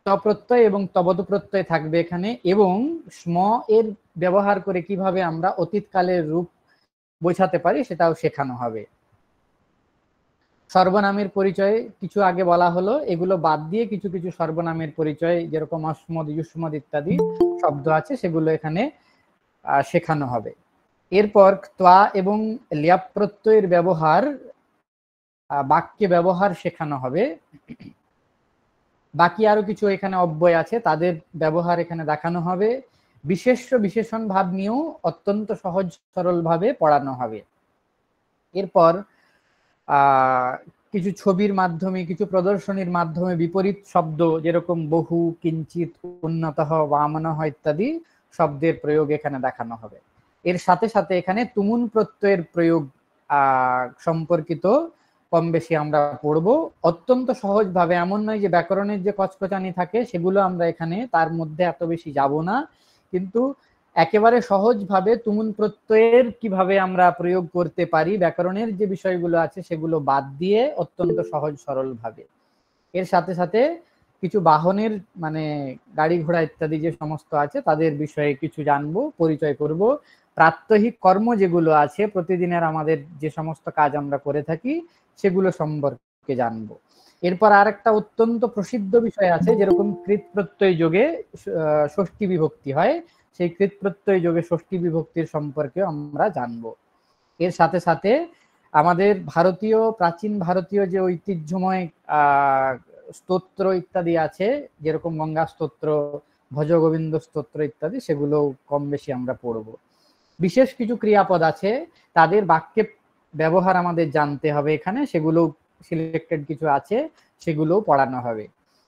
তপ্রত্যয় এবং তবদ প্রত্যয় থাকবে এখানে, এবং স্ম এর ব্যবহার করে কিভাবে আমরা অতীতকালের রূপ বোঝাতে পারি সেটাও শেখানো হবে। সর্বনামের পরিচয় কিছু আগে বলা হলো, এগুলো বাদ দিয়ে কিছু কিছু সর্বনামের পরিচয় যেরকম অস্মদ, ইউষ্মদ ইত্যাদি শব্দ আছে সেগুলো এখানে শেখানো হবে। এরপর ত্বা এবং ল্যাপ প্রত্যয়ের ব্যবহার, বাক্যে ব্যবহার শেখানো হবে। বাকি আরো কিছু এখানে অব্যয় আছে তাদের ব্যবহার এখানে দেখানো হবে। বিশেষ্য বিশেষণ ভাব নিয়েও অত্যন্ত সহজ সরল ভাবে পড়ানো হবে। এরপর কিছু ছবির মাধ্যমে, কিছু প্রদর্শনীর মাধ্যমে বিপরীত শব্দ যেরকম বহু, কিঞ্চিত, উন্নতঃ, বামনঃ ইত্যাদি শব্দের প্রয়োগ এখানে দেখানো হবে। এর সাথে সাথে এখানে তুমুন প্রত্যয়ের প্রয়োগ সম্পর্কিত কম বেশি আমরা পড়বো অত্যন্ত সহজভাবে। এমন নয় যে ব্যাকরণের যে কচকচানি থাকে সেগুলো আমরা এখানে তার মধ্যে এত বেশি যাব না, কিন্তু একেবারে সহজভাবে তুমুন প্রত্যয়ের কিভাবে আমরা প্রয়োগ করতে পারি, ব্যাকরণের যে বিষয়গুলো আছে সেগুলো বাদ দিয়ে অত্যন্ত সহজ সরল ভাবে। এর সাথে সাথে কিছু বাহনের মানে গাড়ি ঘোড়া ইত্যাদি যে সমস্ত আছে তাদের বিষয়ে কিছু জানবো, পরিচয় করব। প্রাত্যহিক কর্ম যেগুলো আছে, প্রতিদিনের আমাদের যে সমস্ত কাজ আমরা করে থাকি সেগুলো সম্পর্কে জানবো। এরপর আর একটা অত্যন্ত প্রসিদ্ধ বিষয় আছে, যেরকম কৃত প্রত্যয় যোগে ষষ্ঠী বিভক্তি হয়, সেই কৃত প্রত্যয় যোগে ষষ্ঠী বিভক্তির সম্পর্কে আমরা জানবো। এর সাথে সাথে আমাদের ভারতীয়, প্রাচীন ভারতীয় যে ঐতিহ্যময় স্তোত্র ইত্যাদি আছে, যেরকম গঙ্গা স্তোত্র, ভজ গোবিন্দ স্তোত্র ইত্যাদি, সেগুলো কম বেশি আমরা পড়বো। বিশেষ কিছু ক্রিয়াপদ আছে তাদের বাক্যে ব্যবহার আমাদের জানতে হবে এখানে, সেগুলো সিলেক্টেড কিছু আছে সেগুলো পড়ানো হবে।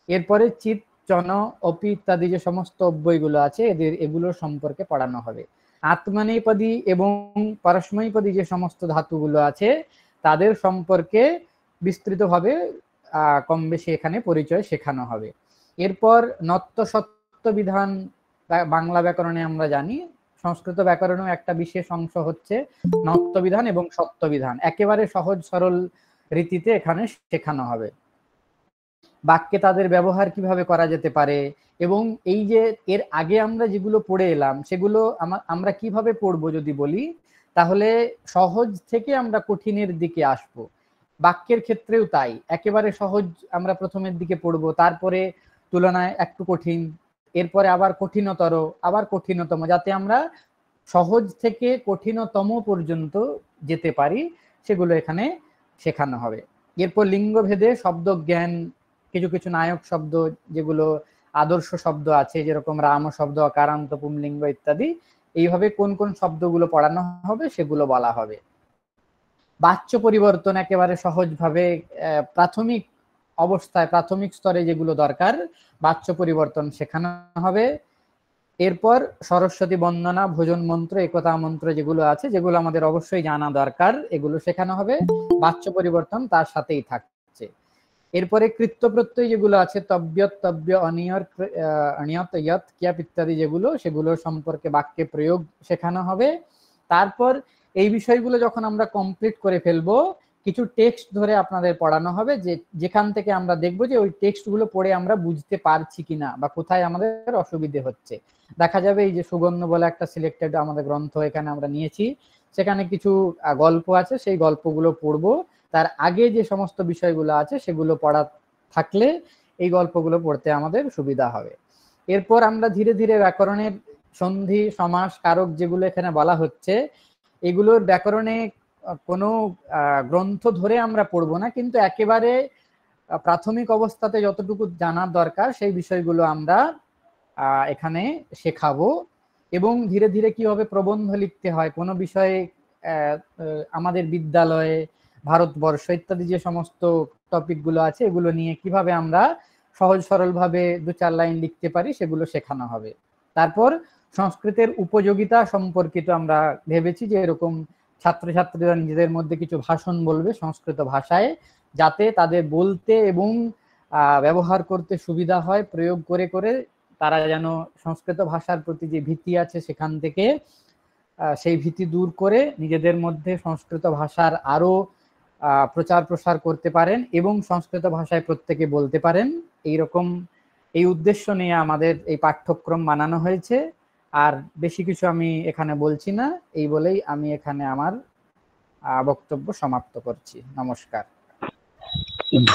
এরপরে চিত, চন, অপি ইত্যাদি যে সমস্ত অব্যয়গুলো আছে এগুলোর সম্পর্কে পড়ানো হবে। আত্মনেপদী এবং পরস্মৈপদী যে সমস্ত ধাতুগুলো আছে তাদের সম্পর্কে বিস্তৃতভাবে কম বেশি এখানে পরিচয় শেখানো হবে। এরপর নত্য সত্য বিধান বাংলা ব্যাকরণে আমরা জানি, সংস্কৃত ব্যাকরণেও একটা বিশেষ অংশ হচ্ছে নত্য বিধান এবং সত্য বিধান, একেবারে সহজ সরল রীতিতে এখানে শেখানো হবে। বাক্যে তাদের ব্যবহার কিভাবে করা যেতে পারে, এবং এই যে এর আগে আমরা যেগুলো পড়ে এলাম সেগুলো আমরা কিভাবে পড়বো যদি বলি, তাহলে সহজ থেকে আমরা কঠিনের দিকে আসব। বাক্যের ক্ষেত্রেও তাই, একেবারে সহজ আমরা প্রথমের দিকে পড়বো, তারপরে তুলনায় একটু কঠিন, এরপরে আবার কঠিনতর, আবার কঠিনতম, যাতে আমরা সহজ থেকে কঠিনতম পর্যন্ত যেতে পারি সেগুলো এখানে শেখানো হবে। এরপর লিঙ্গভেদে শব্দ জ্ঞান, কিছু কিছু নায়ক শব্দ যেগুলো আদর্শ শব্দ আছে, যেরকম রাম শব্দ, অকারান্ত, পুংলিঙ্গ ইত্যাদি, এইভাবে কোন কোন শব্দগুলো পড়ানো হবে সেগুলো বলা হবে। বাচ্য পরিবর্তন একেবারে সহজভাবে প্রাথমিক অবস্থায়, প্রাথমিক স্তরে যেগুলো দরকার বাচ্য পরিবর্তন শেখানো হবে। এরপর সরস্বতী বন্দনা, ভোজন মন্ত্র, একতা মন্ত্র যেগুলো আছে, যেগুলো আমাদের অবশ্যই জানা দরকার, এগুলো শেখানো হবে। বাচ্য পরিবর্তন তার সাথেই থাকছে। এরপরে কৃত্য প্রত্যয় যেগুলো আছে, তব্যত, তব্য, অনিয়র, অনিয়ত, ইয়ত, কিয়াপ ইত্যাদি যেগুলো, সেগুলো সম্পর্কে বাক্যে প্রয়োগ শেখানো হবে। তারপর এই বিষয়গুলো যখন আমরা কমপ্লিট করে ফেলবো, কিছু টেক্সট ধরে আপনাদের পড়ানো হবে, যেখান থেকে আমরা দেখবো যে ওই টেক্সটগুলো পড়ে আমরা বুঝতে পারছি কিনা বা কোথায় আমাদের অসুবিধে হচ্ছে। দেখা যাবে এই যে সুগন্ধ বলে একটা সিলেক্টেড আমাদের গ্রন্থ এখানে আমরা নিয়েছি, সেখানে কিছু গল্প আছে, সেই গল্পগুলো পড়বো। তার আগে যে সমস্ত বিষয়গুলো আছে সেগুলো পড়া থাকলে এই গল্পগুলো পড়তে আমাদের সুবিধা হবে। এরপর আমরা ধীরে ধীরে ব্যাকরণের সন্ধি, সমাস, কারক যেগুলো এখানে বলা হচ্ছে, এগুলোর ব্যাকরণে কোনো গ্রন্থ ধরে আমরা পড়বো না, কিন্তু একেবারে প্রাথমিক অবস্থাতে যতটুকু জানার দরকার সেই বিষয়গুলো আমরা এখানে শেখাবো। এবং ধীরে ধীরে কিভাবে প্রবন্ধ লিখতে হয় কোনো বিষয়ে, আমাদের বিদ্যালয়ে, ভারতবর্ষ ইত্যাদি যে সমস্ত টপিকগুলো আছে, এগুলো নিয়ে কিভাবে আমরা সহজ সরলভাবে 2-4 লাইন লিখতে পারি সেগুলো শেখানো হবে। তারপর সংস্কৃতের উপযোগিতা সম্পর্কিত আমরা ভেবেছি যে এরকম ছাত্রছাত্রীরা নিজেদের মধ্যে কিছু ভাষণ বলবে সংস্কৃত ভাষায়, যাতে তাদের বলতে এবং ব্যবহার করতে সুবিধা হয়, প্রয়োগ করে করে তারা যেন সংস্কৃত ভাষার প্রতি যে ভীতি আছে সেখান থেকে সেই ভীতি দূর করে নিজেদের মধ্যে সংস্কৃত ভাষার আরো প্রচার প্রসার করতে পারেন এবং সংস্কৃত ভাষায় প্রত্যেকে বলতে পারেন। এইরকম এই উদ্দেশ্য নিয়ে আমাদের এই পাঠ্যক্রম বানানো হয়েছে। আর বেশি কিছু আমি এখানে বলছি না, এই বলেই আমি এখানে আমার বক্তব্য সমাপ্ত করছি। নমস্কার।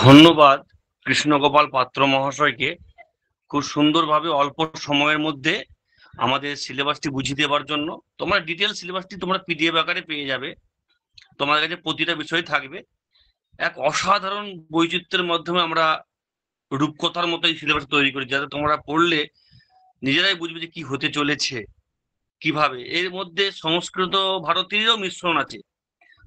ধন্যবাদ কৃষ্ণগোপাল পাত্র মহাশয়কে, খুব সুন্দরভাবে অল্প সময়ের মধ্যে আমাদের সিলেবাসটি বুঝিয়ে দেওয়ার জন্য। তোমরা ডিটেল সিলেবাসটি তোমরা পিডিএফ আকারে পেয়ে যাবে, তোমার কাছে প্রতিটা বিষয় থাকবে। এক অসাধারণ বৈচিত্র্যের মাধ্যমে আমরা রূপকথার মতো এই সিলেবাস তৈরি করি, যাতে তোমরা পড়লে নিজেরাই বুঝবে যে কি হতে চলেছে কিভাবে। এর মধ্যে সংস্কৃত ভারতীরও মিশ্রণ আছে।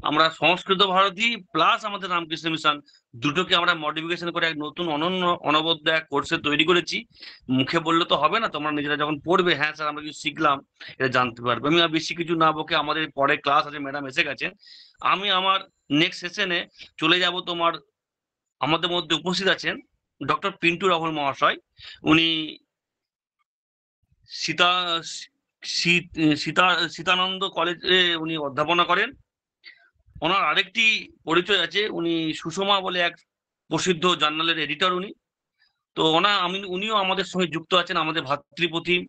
আমরা সংস্কৃত ভারতী প্লাস আমাদের রামকৃষ্ণ মিশন দুটোকে আমরা মডিফিকেশন করে এক নতুন অনন্য অনবদ্য এক কোর্সে তৈরি করেছি। মুখে বললে তো হবে না, তোমরা নিজেরা যখন পড়বে, হ্যাঁ স্যার আমরা কিছু শিখলাম, এটা জানতে পারবে। আমি আর বেশি কিছু না বকে, আমাদের পরে ক্লাস আছে, ম্যাডাম এসে গেছেন, আমি আমার নেক্সট সেশনে চলে যাব। তোমার আমাদের মধ্যে উপস্থিত আছেন ডক্টর পিন্টু রাহুল মহাশয়। উনি সীতা সীতা সীতানন্দ কলেজে উনি অধ্যাপনা করেন। ওনার আরেকটি পরিচয় আছে, উনি সুষমা বলে এক প্রসিদ্ধ জার্নালের এডিটর উনি। তো উনিও আমাদের সঙ্গে যুক্ত আছেন, আমাদের ভাতৃপ্রতিম,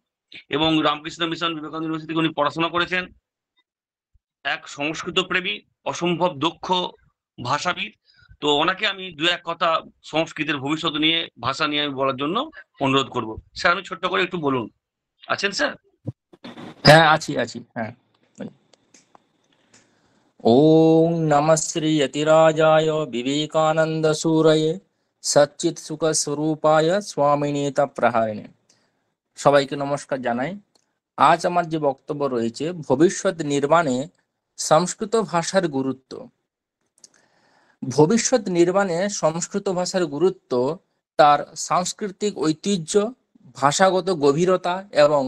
এবং রামকৃষ্ণ মিশন বিবেকানন্দ ইউনিভার্সিটি থেকে উনি পড়াশোনা করেছেন। এক সংস্কৃত প্রেমী, অসম্ভব দক্ষ ভাষাবিদ। তো ওনাকে আমি দু এক কথা সংস্কৃতের ভবিষ্যৎ নিয়ে, ভাষা নিয়ে আমি বলার জন্য অনুরোধ করব। স্যার আমি ছোট্ট করে একটু বলুন, আছেন স্যার? হ্যাঁ, আছি। হ্যাঁ। ওম নমঃ শ্রী যতিরাজায় বিবেকানন্দ সুরয়ে সচ্চিৎ সুখ স্বরূপায় স্বামিনীত প্রহারিণে। সবাইকে নমস্কার জানাই। আজ আমার যে বক্তব্য রয়েছে, ভবিষ্যৎ নির্মাণে সংস্কৃত ভাষার গুরুত্ব। ভবিষ্যৎ নির্মাণে সংস্কৃত ভাষার গুরুত্ব তার সাংস্কৃতিক ঐতিহ্য, ভাষাগত গভীরতা এবং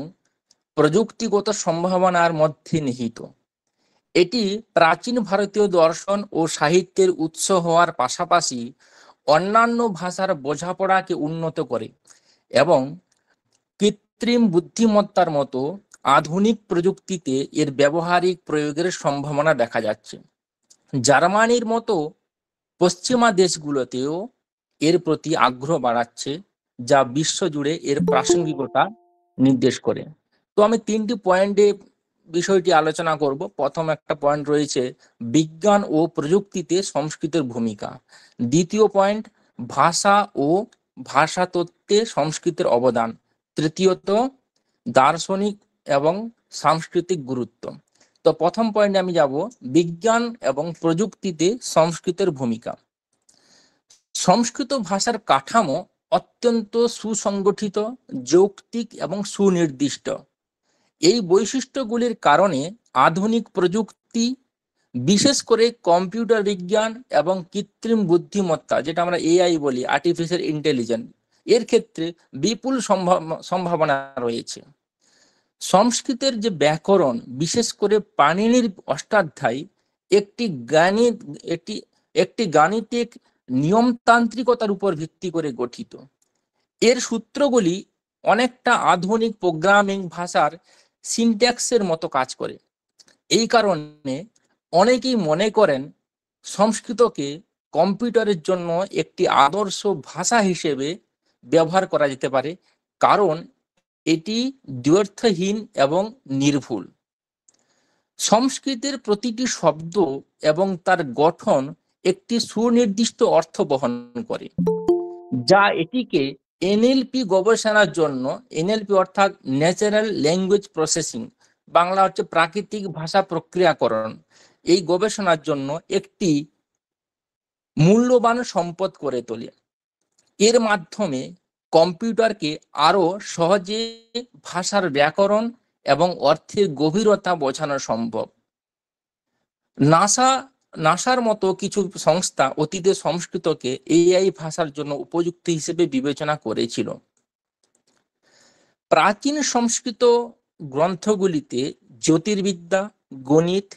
প্রযুক্তিগত সম্ভাবনার মধ্যে নিহিত। এটি প্রাচীন ভারতীয় দর্শন ও সাহিত্যের উৎস হওয়ার পাশাপাশি অন্যান্য ভাষার বোঝাপড়াকে উন্নত করে এবং কৃত্রিম বুদ্ধিমত্তার মতো আধুনিক প্রযুক্তিতে এর ব্যবহারিক প্রয়োগের সম্ভাবনা দেখা যাচ্ছে। জার্মানির মতো পশ্চিমা দেশগুলোতেও এর প্রতি আগ্রহ বাড়াচ্ছে, যা বিশ্বজুড়ে এর প্রাসঙ্গিকতা নির্দেশ করে। তো আমি 3টি পয়েন্টে বিষয়টি আলোচনা করব। প্রথম একটা পয়েন্ট রয়েছে বিজ্ঞান ও প্রযুক্তিতে সংস্কৃতের ভূমিকা। দ্বিতীয় পয়েন্ট ভাষা ও ভাষাতত্ত্বে সংস্কৃতের অবদান। তৃতীয়ত দার্শনিক এবং সাংস্কৃতিক গুরুত্ব। তো প্রথম পয়েন্টে আমি যাব বিজ্ঞান এবং প্রযুক্তিতে সংস্কৃতের ভূমিকা। সংস্কৃত ভাষার কাঠামো অত্যন্ত সুসংগঠিত, যৌক্তিক এবং সুনির্দিষ্ট। এই বৈশিষ্ট্যগুলির কারণে আধুনিক প্রযুক্তি, বিশেষ করে কম্পিউটার বিজ্ঞান এবং কৃত্রিম বুদ্ধিমত্তা, যেটা আমরা এআই বলি, আর্টিফিশিয়াল ইন্টেলিজেন্স, এর ক্ষেত্রে বিপুল সম্ভাবনা রয়েছে। সংস্কৃতের যে ব্যাকরণ, বিশেষ করে পাণিনির অষ্টাধ্যায়ী একটি গাণিতিক নিয়মতান্ত্রিকতার উপর ভিত্তি করে গঠিত। এর সূত্রগুলি অনেকটা আধুনিক প্রোগ্রামিং ভাষার সিনট্যাক্সের মতো কাজ করে। এই কারণে অনেকেই মনে করেন সংস্কৃতকে কম্পিউটারের জন্য একটি আদর্শ ভাষা হিসেবে ব্যবহার করা যেতে পারে, কারণ এটি দ্ব্যর্থহীন এবং নির্ভুল। সংস্কৃতের প্রতিটি শব্দ এবং তার গঠন একটি সুনির্দিষ্ট অর্থ বহন করে, যা এটিকে এনএলপি গবেষণার জন্য, এনএলপি অর্থাৎ ন্যাচারাল ল্যাঙ্গুয়েজ প্রসেসিং, বাংলা হচ্ছে প্রাকৃতিক ভাষা প্রক্রিয়াকরণ, এই গবেষণার জন্য একটি মূল্যবান সম্পদ করে তোলে। এর মাধ্যমে কম্পিউটারকে আরো সহজে ভাষার ব্যাকরণ এবং অর্থের গভীরতা বোঝানো সম্ভব। নাসার মতো কিছু সংস্থা অতীতে সংস্কৃতকে এআই ভাষার জন্য উপযুক্ত হিসেবে বিবেচনা করেছিল। প্রাচীন সংস্কৃত গ্রন্থগুলিতে জ্যোতির্বিদ্যা, গণিত,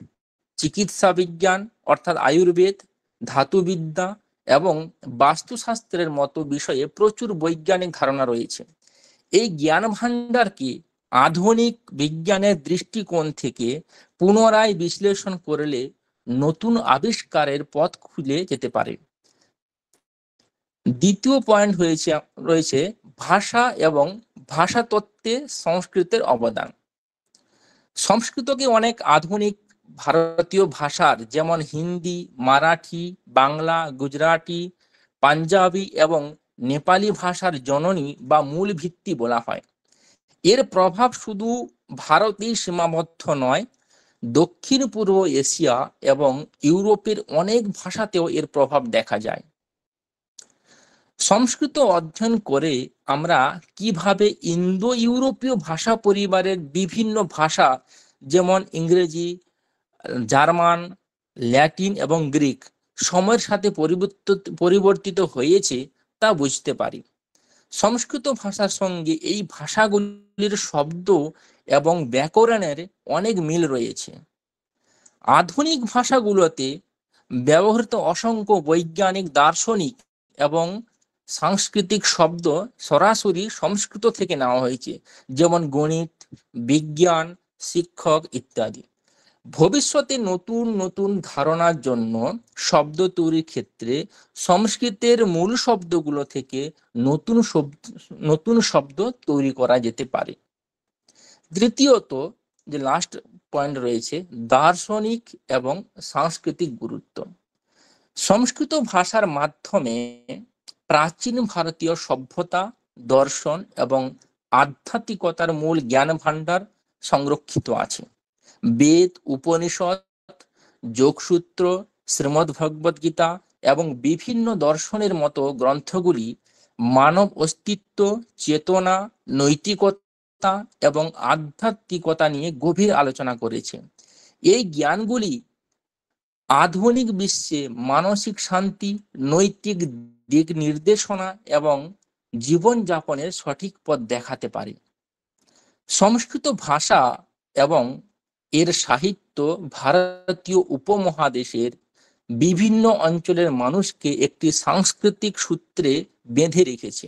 চিকিৎসা বিজ্ঞান অর্থাৎ আয়ুর্বেদ, ধাতুবিদ্যা এবং বাস্তুশাস্ত্রের মতো বিষয়ে প্রচুর বৈজ্ঞানিক ধারণা রয়েছে। এই জ্ঞান ভাণ্ডারকে আধুনিক বিজ্ঞানের দৃষ্টিকোণ থেকে পুনরায় বিশ্লেষণ করলে নতুন আবিষ্কারের পথ খুলে যেতে পারে। দ্বিতীয় পয়েন্ট রয়েছে ভাষা এবং ভাষাতত্ত্বে সংস্কৃতের অবদান। সংস্কৃতকে অনেক আধুনিক ভারতীয় ভাষার যেমন হিন্দি, মারাঠি, বাংলা, গুজরাটি, পাঞ্জাবি এবং নেপালি ভাষার জননী বা মূল ভিত্তি বলা হয়। এর প্রভাব শুধু ভারতেই সীমাবদ্ধ নয়, দক্ষিণ পূর্ব এশিয়া এবং ইউরোপের অনেক ভাষাতেও এর প্রভাব দেখা যায়। সংস্কৃত অধ্যয়ন করে আমরা কিভাবে ইন্দো ইউরোপীয় ভাষা পরিবারের বিভিন্ন ভাষা যেমন ইংরেজি, জার্মান, ল্যাটিন এবং গ্রিক সময়ের সাথে পরিবর্তিত হয়েছে তা বুঝতে পারি। সংস্কৃত ভাষার সঙ্গে এই ভাষাগুলির শব্দ এবং ব্যাকরণের অনেক মিল রয়েছে। আধুনিক ভাষাগুলোতে ব্যবহৃত অসংখ্য বৈজ্ঞানিক, দার্শনিক এবং সাংস্কৃতিক শব্দ সরাসরি সংস্কৃত থেকে নেওয়া হয়েছে, যেমন গণিত, বিজ্ঞান, শিক্ষক ইত্যাদি। ভবিষ্যতে নতুন নতুন ধারণার জন্য শব্দ তৈরির ক্ষেত্রে সংস্কৃতের মূল শব্দগুলো থেকে নতুন শব্দ তৈরি করা যেতে পারে। তৃতীয়ত, যে লাস্ট পয়েন্ট রয়েছে, দার্শনিক এবং সাংস্কৃতিক গুরুত্ব। সংস্কৃত ভাষার মাধ্যমে প্রাচীন ভারতীয় সভ্যতা, দর্শন এবং আধ্যাত্মিকতার মূল জ্ঞান ভাণ্ডার সংরক্ষিত আছে। বেদ, উপনিষদ, যোগসূত্র, শ্রীমদ্ ভগবদ গীতা এবং বিভিন্ন দর্শনের মতো গ্রন্থগুলি মানব অস্তিত্ব, চেতনা, নৈতিকতা এবং আধ্যাত্মিকতা নিয়ে গভীর আলোচনা করেছে। এই জ্ঞানগুলি আধুনিক বিশ্বে মানসিক শান্তি, নৈতিক দিক নির্দেশনা এবং জীবনযাপনের সঠিক পথ দেখাতে পারে। সংস্কৃত ভাষা এবং এর সাহিত্য ভারতীয় উপমহাদেশের বিভিন্ন অঞ্চলের মানুষকে একটি সাংস্কৃতিক সূত্রে বেঁধে রেখেছে।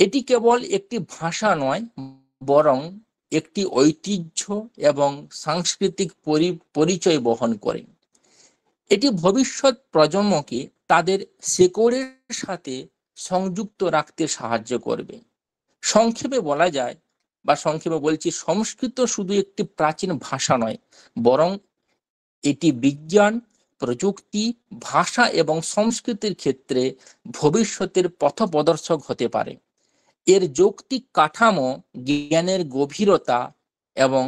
এটি কেবল একটি ভাষা নয়, বরং একটি ঐতিহ্য এবং সাংস্কৃতিক পরিচয় বহন করে। এটি ভবিষ্যৎ প্রজন্মকে তাদের শেকড়ের সাথে সংযুক্ত রাখতে সাহায্য করবে। সংক্ষেপে বলা যায়, বা সংক্ষেপে বলছি, সংস্কৃত শুধু একটি প্রাচীন ভাষা নয়, বরং এটি বিজ্ঞান, প্রযুক্তি, ভাষা এবং সংস্কৃতির ক্ষেত্রে ভবিষ্যতের পথপ্রদর্শক হতে পারে। এর যৌক্তিক কাঠামো, জ্ঞানের গভীরতা এবং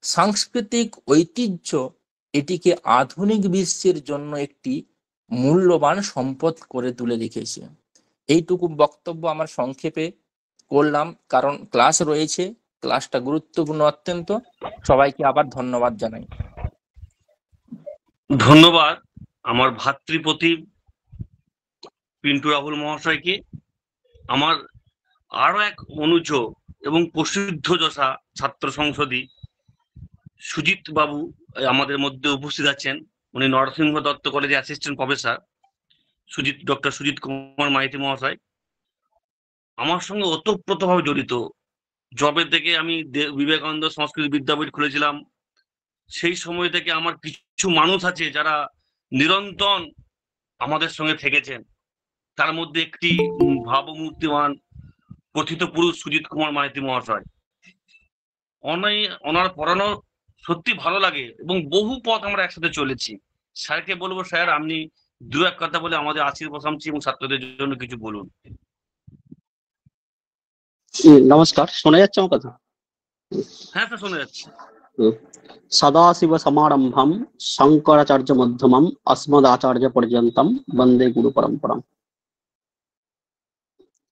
সাংস্কৃতিক ঐতিহ্য এটিকে আধুনিক বিশ্বের জন্য একটি মূল্যবান সম্পদ করে তুলে রেখেছে। এইটুকু বক্তব্য আমার সংক্ষেপে করলাম, কারণ ক্লাস রয়েছে, ক্লাসটা গুরুত্বপূর্ণ অত্যন্ত। সবাইকে আবার ধন্যবাদ জানাই। ধন্যবাদ আমার ভাতৃপ্রতিম পিন্টু রাহুল মহাশয়কে। আমার আরো এক অনুজ এবং প্রসিদ্ধ যশা ছাত্র সংসদী সুজিত বাবু আমাদের মধ্যে উপস্থিত আছেন। উনি নরসিংহ দত্ত কলেজে assistant professor. Doctor Sujit Kumar Maity মহাশয় আমার সঙ্গে ওতপ্রোতভাবে জড়িত। জবে থেকে আমি বিবেকানন্দ সংস্কৃত বিদ্যাপীঠ খুলেছিলাম, সেই সময় থেকে আমার কিছু মানুষ আছে যারা নিরন্তর আমাদের সঙ্গে থেকেছেন। তার মধ্যে একটি ভাবমূর্তিমান কথিত পুরুষ সুজিত কুমার মাইতি মহাশয়। ওনার পড়ানো সত্যি ভালো লাগে এবং বহু পথ আমরা একসাথে চলেছি। স্যারকে বলবো, স্যার আপনি দু এক কথা বলে আমাদের আশীর প্রশংসী এবং ছাত্রদের জন্য কিছু বলুন। নমস্কার, শোনা যাচ্ছে আমার কথা? হ্যাঁ স্যার, শোনা যাচ্ছে। সদাশিব সমারম্ভম শঙ্করাচার্য মধ্যমম अस्मद আচার্য পর্যন্তম বন্দে গুরু পরম্পরাম।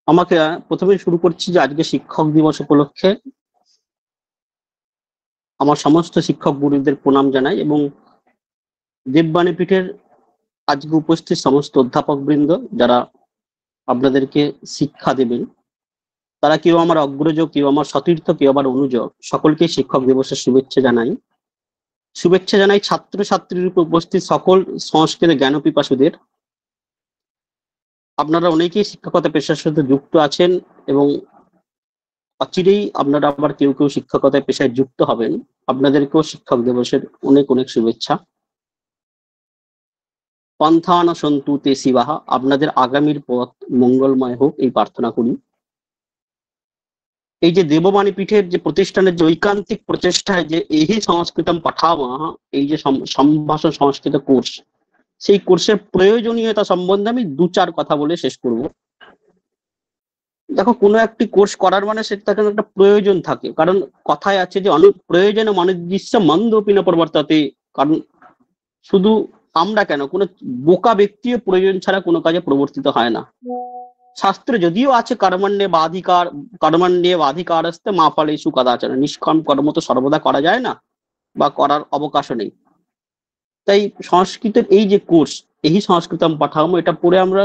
আমাকে প্রথমে শুরু করছি যে আজকে শিক্ষক দিবস উপলক্ষে আমার সমস্ত শিক্ষক গুরুদের প্রণাম জানাই এবং দেববাণী পীঠের আজকে উপস্থিত সমস্ত অধ্যাপক বৃন্দ যারা আপনাদেরকে শিক্ষা দেবেন, তারা কেউ আমার অগ্রজ, কেউ আমার সতীর্থ, কেউ আমার অনুজ, সকলকে শিক্ষক দিবসের শুভেচ্ছা জানাই। ছাত্র ছাত্রীর উপর উপস্থিত সকল সংস্কৃত জ্ঞান পিপাসুদের, আপনারা অনেকেই শিক্ষকতা পেশার সাথে যুক্ত আছেন এবং অচিরেই আপনারা আবার কেউ কেউ শিক্ষকতা পেশায় যুক্ত হবেন। আপনাদেরকেও শিক্ষক দিবসের অনেক অনেক শুভেচ্ছা। পন্থান সন্তু তে শিবাহা, আপনাদের আগামীর পথ মঙ্গলময় হোক এই প্রার্থনা করি। এই যে দেববাণী পীঠের যে প্রতিষ্ঠানের যে ঐকান্তিক প্রচেষ্টায় যে এই সংস্কৃতম পাঠামাহ, এই যে সম্ভাষণ সংস্কৃত কোর্স, সেই কোর্সের প্রয়োজনীয়তা সম্বন্ধে আমি দু চার কথা বলে শেষ করব। দেখো, কোনো একটি কোর্স করার মানে সেটা একটা প্রয়োজন থাকে, কারণ কথায় আছে যে অনেক প্রয়োজনে মনোদৃশ্য মন্দপিন প্রবর্তাতে। কারণ শুধু আমরা কেন, কোনো বোকা ব্যক্তিও প্রয়োজন ছাড়া কোনো কাজে প্রবর্তিত হয় না। শাস্ত্রে যদিও আছে কর্মণ্যে বাধিকার আসতে মা ফলে সুকদাচরণ, নিষ্কাম কর্ম তো সর্বদা করা যায় না বা করার অবকাশও নেই। তাই সংস্কৃতের এই যে কোর্স, এই সংস্কৃতম পাঠামো, এটা পড়ে আমরা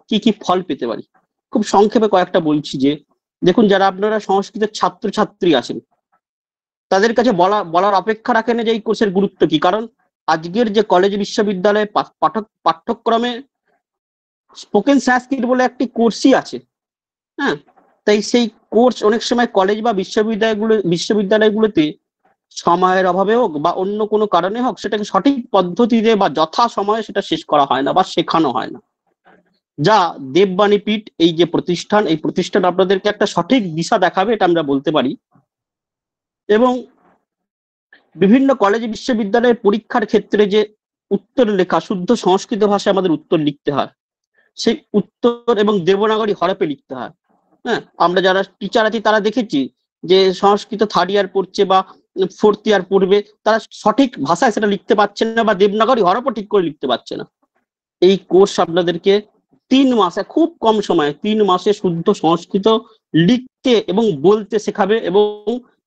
কি কি ফল পেতে পারি খুব সংক্ষেপে কয়েকটা বলছি। যে দেখুন, যারা আপনারা সংস্কৃতের ছাত্রছাত্রী আছেন তাদের কাছে বলার অপেক্ষা রাখেন যে এই কোর্সের গুরুত্ব কি। কারণ আজকের যে কলেজ বিশ্ববিদ্যালয়ে পাঠ্যক্রমে স্পোকেন সংস্কৃত বলে একটি কোর্সই আছে। হ্যাঁ, তাই সেই কোর্স অনেক সময় কলেজ বা বিশ্ববিদ্যালয়গুলোতে সময়ের অভাবে হোক বা অন্য কোনো কারণে হোক, সেটাকে সঠিক পদ্ধতিতে বা যথা সময়ে সেটা শেষ করা হয় না বা শেখানো হয় না। যা দেববাণী পীঠ এই যে প্রতিষ্ঠান, এই প্রতিষ্ঠান আপনাদেরকে একটা সঠিক দিশা দেখাবে, এটা আমরা বলতে পারি। এবং বিভিন্ন কলেজ বিশ্ববিদ্যালয়ের পরীক্ষার ক্ষেত্রে যে উত্তর লেখা, শুদ্ধ সংস্কৃত ভাষায় আমাদের উত্তর লিখতে হয়, সেই উত্তর এবং দেবনাগরী হরপে লিখতে হয়। হ্যাঁ, আমরা যারা টিচার আছি তারা দেখেছি যে সংস্কৃত থার্ড ইয়ার পড়ছে বা ফোর্থ ইয়ার পড়বে, তারা সঠিক ভাষায় সেটা লিখতে পারছে না বা দেবনাগরী হরপও ঠিক করে লিখতে পারছে না। এই কোর্স আপনাদেরকে 3 মাসে, খুব কম সময়ে 3 মাসে শুদ্ধ সংস্কৃত লিখতে এবং বলতে শেখাবে এবং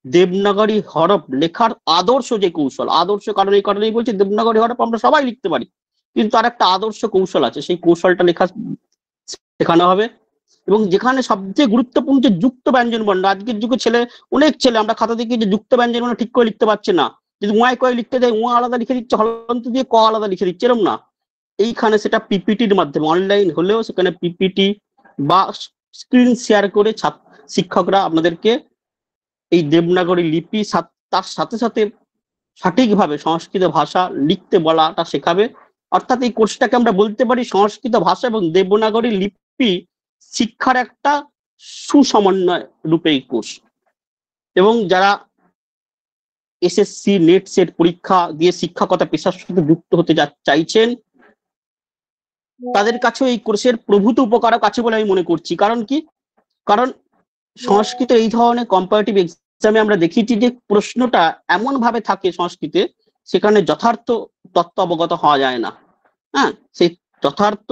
দেবনাগরী হরফ লেখার আদর্শ যে কৌশল, আদর্শ কারণ এই কারণেই বলছি, দেবনাগরী হরফ আমরা সবাই লিখতে পারি, কিন্তু আর একটা আদর্শ কৌশল আছে, সেই কৌশলটা লেখা শেখানো হবে। এবং যেখানে সবচেয়ে গুরুত্বপূর্ণ যে যুক্ত ব্যঞ্জন বর্ণ, আজকের যুগে অনেক ছেলে আমরা খাতা দেখি যে যুক্ত ব্যঞ্জন বর্ণ ঠিক করে লিখতে পারছে না। যদি উয়ায় কয়ে লিখতে দেয়, উয়া আলাদা লিখে দিচ্ছে, হলন্ত দিয়ে ক আলাদা লিখে দিচ্ছে, এরকম না। এইখানে সেটা পিপিটির মাধ্যমে, অনলাইন হলেও সেখানে পিপিটি বা স্ক্রিন শেয়ার করে শিক্ষকরা আপনাদেরকে এই দেবনাগরী লিপি তার সাথে সাথে সঠিকভাবে সংস্কৃত ভাষা লিখতে বলাটা শেখাবে। অর্থাৎ এই কোর্সটাকে আমরা বলতে পারি সংস্কৃত ভাষা এবং দেবনাগরী লিপি শিক্ষার একটা সুসমন্বয় রূপে এই কোর্স। এবং যারা এসএসসি নেট সেট পরীক্ষা দিয়ে শিক্ষকতা পেশার সাথে যুক্ত হতে চাইছেন, তাদের কাছেও এই কোর্সের প্রভূত উপকারক আছে বলে আমি মনে করছি। কারণ কি? কারণ সংস্কৃত এই ধরনের কম্পারেটিভ এক্সামে আমরা দেখিয়েছি যে প্রশ্নটা এমন ভাবে থাকে সংস্কৃতে, সেখানে যথার্থ তত্ত্ব অবগত হওয়া যায় না। হ্যাঁ, সেই যথার্থ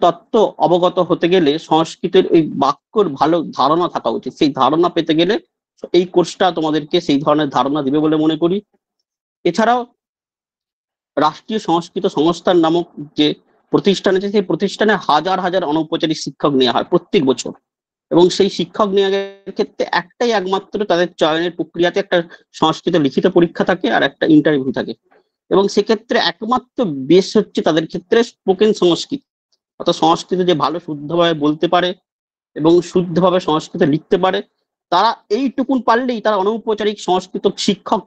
তত্ত্ব অবগত হতে গেলে সংস্কৃতের ওই বাক্যর ভালো ধারণা থাকা উচিত। সেই ধারণা পেতে গেলে এই কোর্সটা তোমাদেরকে সেই ধরনের ধারণা দিবে বলে মনে করি। এছাড়াও রাষ্ট্রীয় সংস্কৃত সংস্থান নামক যে প্রতিষ্ঠান আছে, সেই প্রতিষ্ঠানে হাজার হাজার অনৌপচারিক শিক্ষক নেওয়া হয় প্রত্যেক বছর। এবং সেই শিক্ষক নিয়োগের ক্ষেত্রে একমাত্র তাদের চয়নের প্রক্রিয়াতে একটা সংস্কৃত লিখিত পরীক্ষা থাকে আর একটা ইন্টারভিউ থাকে, এবং সেক্ষেত্রে একমাত্র বেশ হচ্ছে তাদের ক্ষেত্রে স্পোকেন সংস্কৃত, অর্থাৎ সংস্কৃত যে ভালো শুদ্ধভাবে বলতে পারে এবং শুদ্ধভাবে সংস্কৃত লিখতে পারে, তারা এইটুকুন পারলেই তারা অনৌপচারিক সংস্কৃত শিক্ষক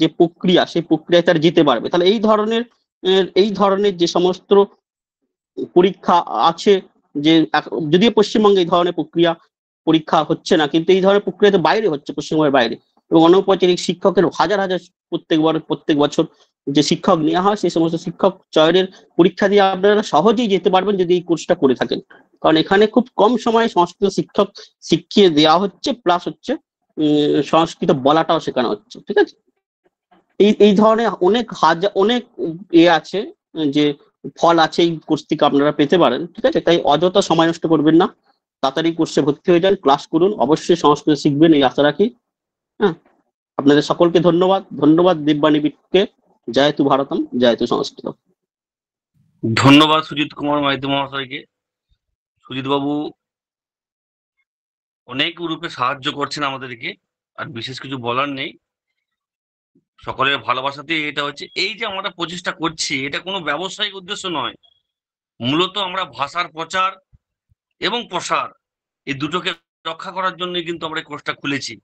যে প্রক্রিয়া, সেই প্রক্রিয়ায় তারা যেতে পারবে। তাহলে এই ধরনের যে সমস্ত পরীক্ষা আছে, যে যদিও পশ্চিমবঙ্গে এই ধরনের পরীক্ষা হচ্ছে না, কিন্তু এই ধরনের প্রক্রিয়া তো বাইরে হচ্ছে, পশ্চিমবঙ্গের বাইরে, এবং অনৌপচারিক শিক্ষকের হাজার হাজার প্রত্যেক বছর যে শিক্ষক নেওয়া হয়, সেই সমস্ত শিক্ষক চয়নের পরীক্ষা দিয়ে আপনারা সহজেই যেতে পারবেন যদি এই কোর্সটা করে থাকেন। কারণ এখানে খুব কম সময়ে সংস্কৃত শিক্ষক শিখিয়ে দেওয়া হচ্ছে, প্লাস হচ্ছে সংস্কৃত বলাটাও শেখানো হচ্ছে। ঠিক আছে, এই ধরনের অনেক আছে, যে ফল আছে এই কোর্স থেকে আপনারা পেতে পারেন। ঠিক আছে, তাই অযথা সময় নষ্ট করবেন না, তাড়াতাড়ি কোর্সে ভর্তি হয়ে যান, ক্লাস করুন, অবশ্যই সংস্কৃত শিখবেন এই আশা রাখি। হ্যাঁ, আপনাদের সকলকে ধন্যবাদ দেববাণী বিটকে। জয়তু ভারতম, জয়তু সংস্কৃত। ধন্যবাদ সুজিত কুমার মাইতি মহাশয়কে। সুজিত বাবু অনেক রূপে সাহায্য করছেন আমাদেরকে, আর বিশেষ কিছু বলার নেই। সকলের ভালোবাসাতেই এটা হচ্ছে। এই যে আমরা প্রচেষ্টা করছি, এটা কোনো ব্যবসায়িক উদ্দেশ্য নয়, মূলত আমরা ভাষার প্রচার এবং প্রসার এই দুটোকে রক্ষা করার জন্য কিন্তু আমরা এই কোর্সটা খুলেছি।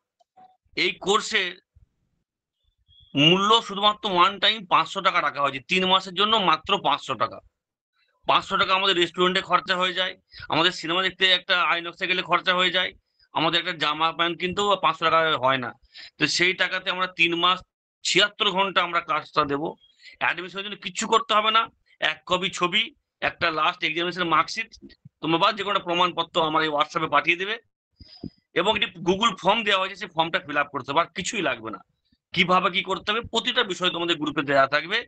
এই কোর্সের মূল্য শুধুমাত্র ওয়ান টাইম 500 টাকা রাখা হয়েছে, 3 মাসের জন্য মাত্র 500 টাকা। 500 টাকা আমাদের রেস্টুরেন্টে খরচা হয়ে যায়, আমাদের সিনেমা দেখতে একটা আইনক্সে গেলে খরচা হয়ে যায়, আমাদের একটা জামা প্যান্ট কিনতেও 500 টাকা হয় না। তো সেই টাকাতে আমরা 3 মাস 76 ঘন্টা আমরা ক্লাসটা দেবো। অ্যাডমিশনের জন্য কিচ্ছু করতে হবে না, 1 কপি ছবি, একটা লাস্ট এক্সামিনেশন মার্কশিট তোমরা বা যে কোনো প্রমাণপত্র আমার এই হোয়াটসঅ্যাপে পাঠিয়ে দেবে, এবং একটি গুগল ফর্ম দেওয়া হয়েছে, সেই ফর্মটা ফিল আপ করতে হবে, আর কিছুই লাগবে না। কিভাবে কি করতে হবে প্রতিটা বিষয় তোমাদের গ্রুপে দেওয়া থাকবে,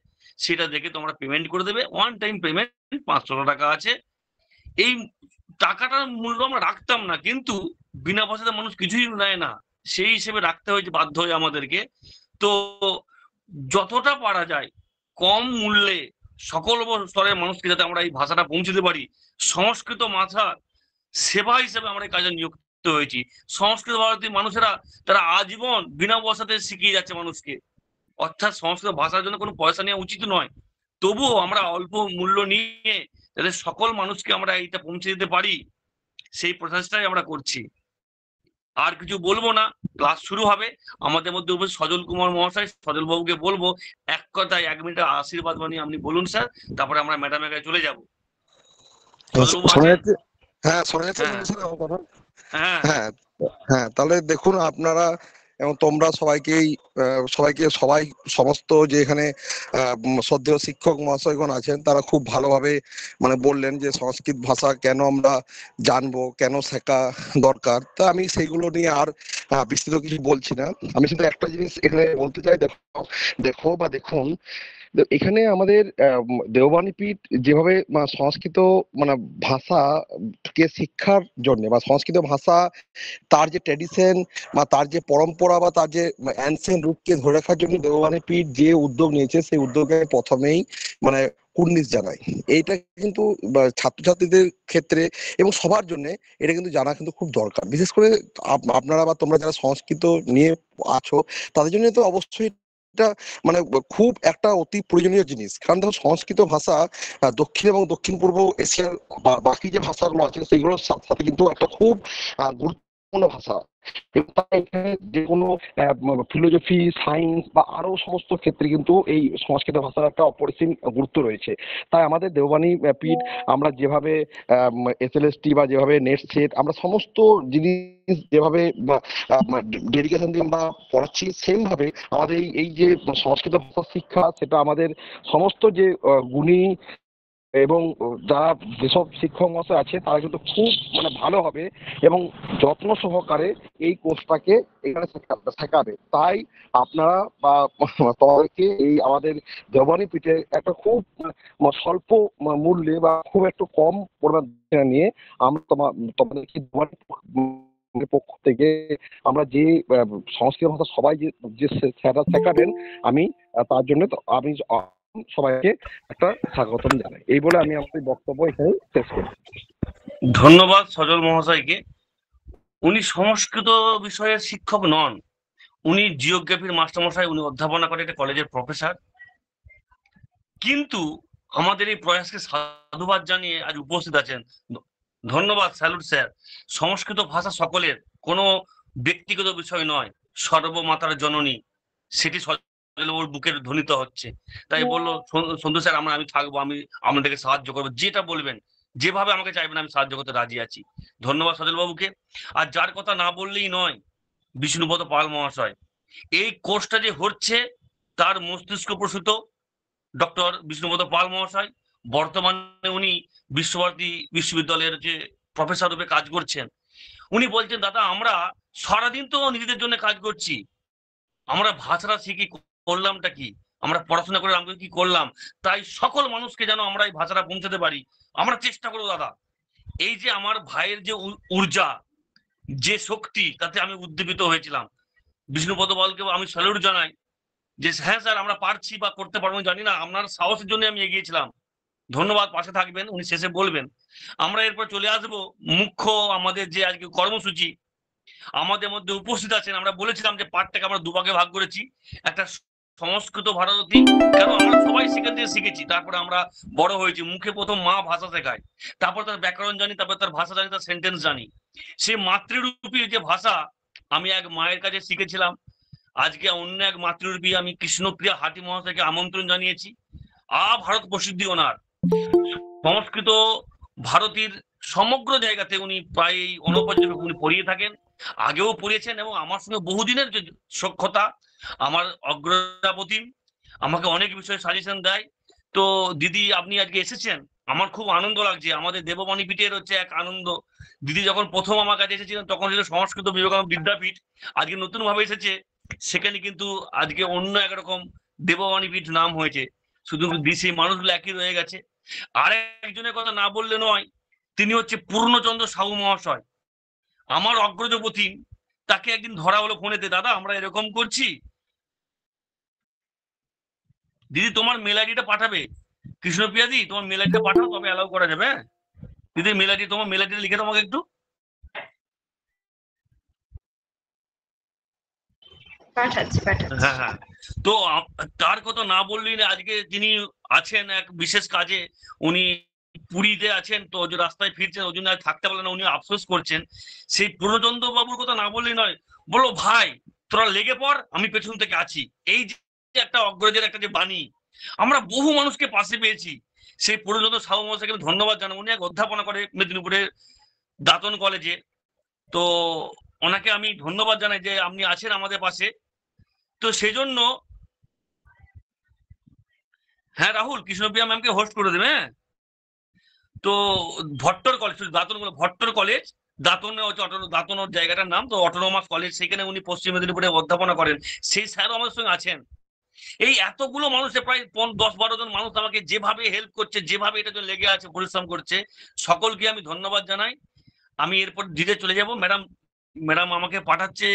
সেটা দেখে তোমরা পেমেন্ট করে দেবে। ওয়ান টাইম পেমেন্ট 500 টাকা আছে। এই টাকাটার মূল্য আমরা রাখতাম না, কিন্তু বিনা পয়সাতে মানুষ কিছুই নেয় না, সেই হিসেবে রাখতে হয়েছে বাধ্য হয়ে আমাদেরকে। তো যতটা পারা যায় কম মূল্যে সকল স্তরের মানুষকে যাতে আমরা এই ভাষাটা পৌঁছে দিতে পারি, সংস্কৃত ভাষার সেবা হিসেবে আমরা এই কাজে নিযুক্ত হয়েছি। সংস্কৃত ভারতীয় মানুষেরা তারা আজীবন বিনা পয়সাতে শিখিয়ে যাচ্ছে মানুষকে, অর্থাৎ সংস্কৃত ভাষার জন্য কোনো পয়সা নেওয়া উচিত নয়। তবুও আমরা অল্প মূল্য নিয়ে যাতে সকল মানুষকে আমরা এইটা পৌঁছে দিতে পারি, সেই প্রচেষ্টাই আমরা করছি। আর কিছু বলবো না, ক্লাস শুরু হবে। আমাদের মধ্যে উপস্থিত সজল কুমার মহাশয়, সজল বাবুকে বলবো এক কথায় 1 মিনিটের আশীর্বাদ বানিয়ে আপনি বলুন স্যার, তারপরে আমরা ম্যাডামের কাছে চলে যাবো। হ্যাঁ, শোনা যাচ্ছে আমার কথা? হ্যাঁ হ্যাঁ হ্যাঁ, তাহলে দেখুন আপনারা এবং তোমরা সবাই সমস্ত যে এখানে শ্রদ্ধেয় শিক্ষক মহাশয়গণ আছেন, তারা খুব ভালোভাবে মানে বললেন যে সংস্কৃত ভাষা কেন আমরা জানবো, কেন শেখা দরকার। তা আমি সেইগুলো নিয়ে আর বিস্তৃত কিছু বলছি না। আমি শুধু একটা জিনিস এখানে বলতে চাই, দেখুন এখানে আমাদের দেওবানী পীঠ যেভাবে সংস্কৃত মানে ভাষাকে শিক্ষার জন্য বা সংস্কৃত ভাষা তার যে ট্র্যাডিশন বা তার যে পরম্পরা বা তার যে অ্যানসিয়েন্ট রূপকে ধরে রাখার জন্য দেওবানী পীঠ যে উদ্যোগ নিয়েছে, সেই উদ্যোগে প্রথমেই মানে কুর্নিশ জানাই। এইটা কিন্তু ছাত্রছাত্রীদের ক্ষেত্রে এবং সবার জন্য এটা কিন্তু জানা কিন্তু খুব দরকার। বিশেষ করে আপনারা বা তোমরা যারা সংস্কৃত নিয়ে আছো, তাদের জন্য তো অবশ্যই এটা মানে খুব একটা অতি প্রয়োজনীয় জিনিস। কারণ দেখো, সংস্কৃত ভাষা দক্ষিণ এবং দক্ষিণ পূর্ব এশিয়ার বাকি যে ভাষাগুলো আছে সেগুলোর সাথে কিন্তু একটা খুব গুরুত্বপূর্ণ ভাষা। এবং এখানে যে কোনো ফিলোসফি, সায়েন্স বা আরো সমস্ত ক্ষেত্রে কিন্তু এই সংস্কৃত ভাষার একটা অপরিসীম গুরুত্ব রয়েছে। তাই আমাদের দেওবানী পীঠ আমরা যেভাবে SLST বা যেভাবে নেট সেট আমরা সমস্ত জিনিস যেভাবে ডেডিকেশন দিয়ে আমরা পড়াচ্ছি, সেম ভাবে আমাদের এই যে সংস্কৃত ভাষা শিক্ষা, সেটা আমাদের সমস্ত যে গুণী এবং যারা যেসব শিক্ষক মহাশয় আছে তারা কিন্তু খুব মানে ভালো হবে এবং যত্ন সহকারে এই কোর্সটাকে এখানে শেখাবে। তাই আপনারা বা তোমাদেরকে এই আমাদের দেওবানী পীঠে একটা খুব স্বল্প মূল্যে বা খুব একটু কম পরিমাণ নিয়ে আমরা তোমাদেরকে পক্ষ থেকে আমরা যে সংস্কৃত ভাষা সবাই যে শেখাবেন, আমি তার জন্য আমি সবাইকে একটা স্বাগতম জানাই। এই বলে আমি আমার বক্তব্য এখানে শেষ করি। ধন্যবাদ সজল মহাশয়কে। উনি সংস্কৃত বিষয়ের শিক্ষক নন, উনি জিওগ্রাফির মাস্টারমশাই, উনি অধ্যাপনা করে একটা কলেজের প্রফেসর। কিন্তু আমাদের এই প্রয়াসকে সাধুবাদ জানিয়ে আজ উপস্থিত আছেন। ধন্যবাদ, স্যালুট স্যার। সংস্কৃত ভাষা সকলের, কোনো ব্যক্তিগত বিষয় নয়, সর্বমাতার জননী, সেটি সজলবাবুর বুকের ধ্বনিত হচ্ছে। তাই বললো সন্ধু স্যার আমি থাকবো, আমি আপনাদেরকে সাহায্য করবো, যেটা বলবেন, যেভাবে আমাকে চাইবেন আমি সাহায্য করতে রাজি আছি। ধন্যবাদ সজলবাবুকে। আর যার কথা না বললেই নয়, বিষ্ণুপদ পাল মহাশয়। এই কোর্সটা যে হচ্ছে তার মস্তিষ্ক প্রসূত ডক্টর বিষ্ণুপদ পাল মহাশয়। বর্তমানে উনি বিশ্বভারতী বিশ্ববিদ্যালয়ের যে প্রফেসর রূপে কাজ করছেন। উনি বলছেন, দাদা আমরা সারাদিন তো নিজেদের জন্য কাজ করছি, আমরা ভাষাটা শিখি করলামটা কি, আমরা পড়াশোনা করে আমরা কি করলাম, তাই সকল মানুষকে যেন আমরা এই ভাষাটা পৌঁছাতে পারি, আমরা চেষ্টা করবো দাদা। এই যে আমার ভাইয়ের যে ঊর্জা, যে শক্তি, তাতে আমি উদ্দীপিত হয়েছিলাম। বিষ্ণুপদ পালকে আমি স্যালুট জানাই যে হ্যাঁ স্যার আমরা পারছি বা করতে পারবো জানি না, আপনার সাহসের জন্য আমি এগিয়েছিলাম। ধন্যবাদ, পাশে থাকবেন। উনি শেষে বলবেন। আমরা এরপর চলে আসবো মুখ্য আমাদের যে আজকে কর্মসূচি। আমাদের মধ্যে উপস্থিত আছেন, আমরা বলেছিলাম যে পাঠটাকে আমরা দুভাগে ভাগ করেছি, একটা সংস্কৃত ভারতী, কেন আমরা সবাই সেখান থেকে শিখেছি, তারপরে আমরা বড় হয়েছি, মুখে প্রথম মা ভাষা শেখায়, তারপর তার ব্যাকরণ জানি, তারপর তার ভাষা জানি, তার সেন্টেন্স জানি। সে মাতৃরূপী যে ভাষা আমি এক মায়ের কাছে শিখেছিলাম, আজকে অন্য এক মাতৃরূপী আমি কৃষ্ণপ্রিয়া হাটি মহাশয়কে আমন্ত্রণ জানিয়েছি। ভারত প্রসিদ্ধি ওনার। সংস্কৃত ভারতীর সমগ্র জায়গাতে উনি প্রায় অনবদ্যভাবে উনি পড়িয়ে থাকেন, আগেও পড়িয়েছেন, এবং আমার সঙ্গে বহুদিনের যে সখ্যতা, আমার অগ্রযাবতী, আমাকে অনেক বিষয়ে সাজেশন দেয়। তো দিদি আপনি আজকে এসেছেন, আমার খুব আনন্দ লাগছে। আমাদের দেববাণী পীঠের হচ্ছে এক আনন্দ। দিদি যখন প্রথম আমার কাছে এসেছিলেন তখন ছিল সংস্কৃত বিবেকানন্দ বিদ্যাপীঠ, আজকে নতুন ভাবে এসেছে, সেখানে কিন্তু আজকে অন্য একরকম দেববাণী পীঠ নাম হয়েছে, শুধু সেই মানুষগুলো একই রয়ে গেছে। আর একজনের কথা না বললে নয়, তিনি হচ্ছে পূর্ণচন্দ্র সাহু মহাশয়, আমার অগ্রজপতি। তাকে একদিন ধরা হলো ফোনেতে, দাদা আমরা এরকম করছি, দিদি তোমার মেল আইডিটা পাঠাবে, কৃষ্ণপ্রিয়া দি তোমার মেল আইডিটা পাঠাও, তবে অ্যালাউ করা যাবে। হ্যাঁ দিদি মেল আইডি, তোমার মেল আইডিটা লিখে তোমাকে একটু পাঠাচ্ছি। হ্যাঁ হ্যাঁ। তো তার কথা না বললেই না, আজকে তিনি আছেন এক বিশেষ কাজে, উনি পুরীতে আছেন, তো যে রাস্তায় ফিরছেন, ওই জন্য থাকতে পারলেন না, উনি আফসোস করছেন। সেই পূর্ণচন্দ্র বাবুর কথা না বললেই নয়, বলো ভাই তোরা লেগে পড়, আমি পেছন থেকে আছি। এই যে একটা অগ্রজের একটা যে বাণী, আমরা বহু মানুষকে পাশে পেয়েছি। সেই পূর্ণচন্দ্র সাহু মহাশয়কে আমি ধন্যবাদ জানাই। উনি এক অধ্যাপনা করে মেদিনীপুরের দাতন কলেজে, তো ওনাকে আমি ধন্যবাদ জানাই যে আপনি আছেন আমাদের পাশে। তো সেই জন্য হ্যাঁ রাহুল, কৃষ্ণপ্রিয়া ম্যামকে হোস্ট করে দেবে। হ্যাঁ তো ভট্টর কলেজ, ভট্টর কলেজ, দাতনে হচ্ছে দাতনের জায়গাটার নাম, তো অটোনোমাস কলেজ, সেখানে উনি পশ্চিম মেদিনীপুরে অধ্যাপনা করেন। সেই স্যারও আমাদের সঙ্গে আছেন। এই এতগুলো মানুষের প্রায় 10-12 জন মানুষ আমাকে যেভাবে হেল্প করছে, যেভাবে এটার জন্য লেগে আছে, পরিশ্রম করছে, সকলকে আমি ধন্যবাদ জানাই। আমি এরপর ধীরে চলে যাব। ম্যাডাম আমাকে পাঠাচ্ছে,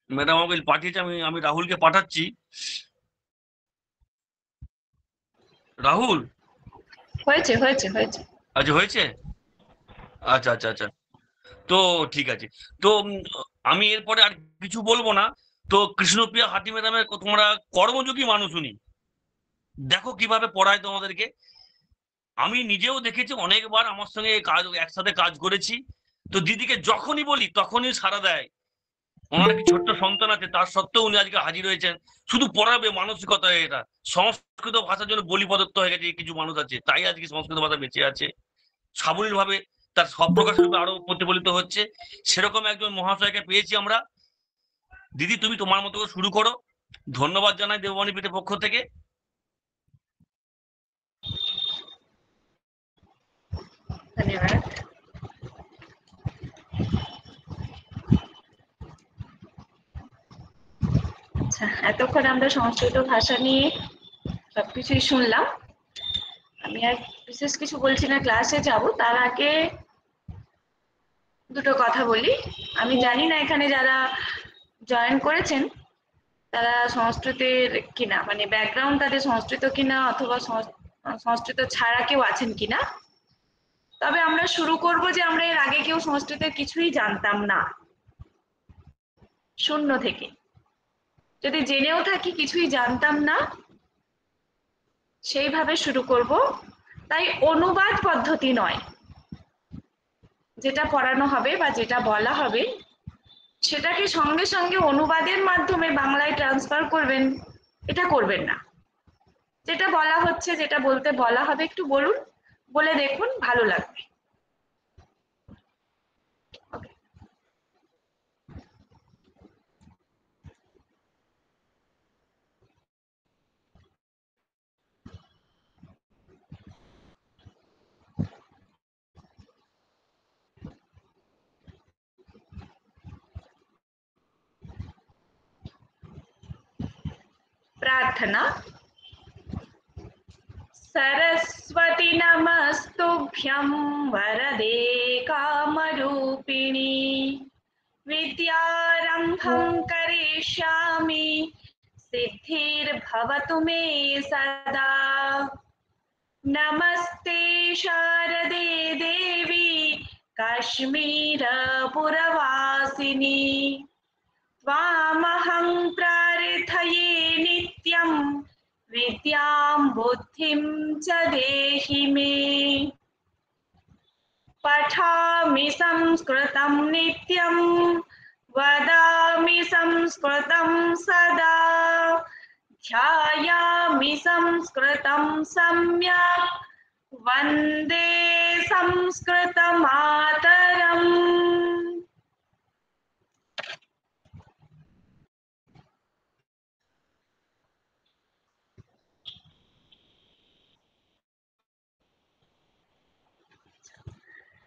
ম্যাডাম আমাকে পাঠিয়েছে, আমি রাহুলকে পাঠাচ্ছি। রাহুল হয়েছে। আচ্ছা হয়েছে, আচ্ছা আচ্ছা আচ্ছা, তো ঠিক আছে। তো আমি এরপরে আর কিছু বলবো না। তো কৃষ্ণপ্রিয়া হাটি ম্যাডামের, তোমরা কর্মযোগী মানুষ, উনি দেখো কিভাবে পড়ায় তোমাদেরকে। আমি নিজেও দেখেছি অনেকবার, আমার সঙ্গে কাজ একসাথে কাজ করেছি। তো দিদিকে যখনই বলি তখনই সাড়া দেয়। ওনার একটি ছোট্ট সন্তান আছে, তার সত্ত্বেও উনি আজকে হাজির হয়েছেন। শুধু পড়াবে মানসিকতা, এটা সংস্কৃত ভাষার জন্য বলি প্রদত্ত হয়ে গেছে কিছু মানুষ আছে, তাই আজকে সংস্কৃত ভাষা বেঁচে আছে, সাবলীল ভাবে তার সব প্রকাশ রূপে আরো প্রতিফলিত হচ্ছে। সেরকম একজন মহাশয়কে পেয়েছি আমরা। দিদি তুমি তোমার মতো শুরু করো। ধন্যবাদ জানাই দেববাণী পীঠের পক্ষ থেকে। ধন্যবাদ। আচ্ছা, এতক্ষণ আমরা সংস্কৃত ভাষা নিয়ে সবকিছুই শুনলাম। আমি আর বিশেষ কিছু বলছি না, ক্লাসে যাব তার আগে দুটো কথা বলি। আমি জানি না এখানে যারা জয়েন করেছেন তারা সংস্কৃতের কিনা, মানে ব্যাকগ্রাউন্ড তাদের সংস্কৃত কিনা, অথবা সংস্কৃত ছাড়া কেউ আছেন কিনা। তবে আমরা শুরু করব যে আমরা এর আগে কেউ সংস্কৃতের কিছুই জানতাম না, শূন্য থেকে। যদি জেনেও থাকি কিছুই জানতাম না, সেইভাবে শুরু করব। তাই অনুবাদ পদ্ধতি নয়, যেটা পড়ানো হবে বা যেটা বলা হবে সেটাকে সঙ্গে সঙ্গে অনুবাদের মাধ্যমে বাংলায় ট্রান্সফার করবেন, এটা করবেন না। যেটা বলা হচ্ছে, যেটা বলতে বলা হবে, একটু বলুন, বলে দেখুন, ভালো লাগবে। प्रार्थना। सरस्वती नमस्तुभ्यं वरदे कामरूपिणी, विद्यारम्भं करिष्यामि सिद्धिर्भवतु मे सदा। नमस्ते शारदे देवी काश्मीरपुरवासिनी, त्वामहं प्रार्थये नित्यं विद्यां बुद्धिं च देहि मे। पठामि संस्कृतं नित्यं वदामि संस्कृतं सदा, ध्यायामि संस्कृतं सम्यक् वन्दे संस्कृतमातरम्।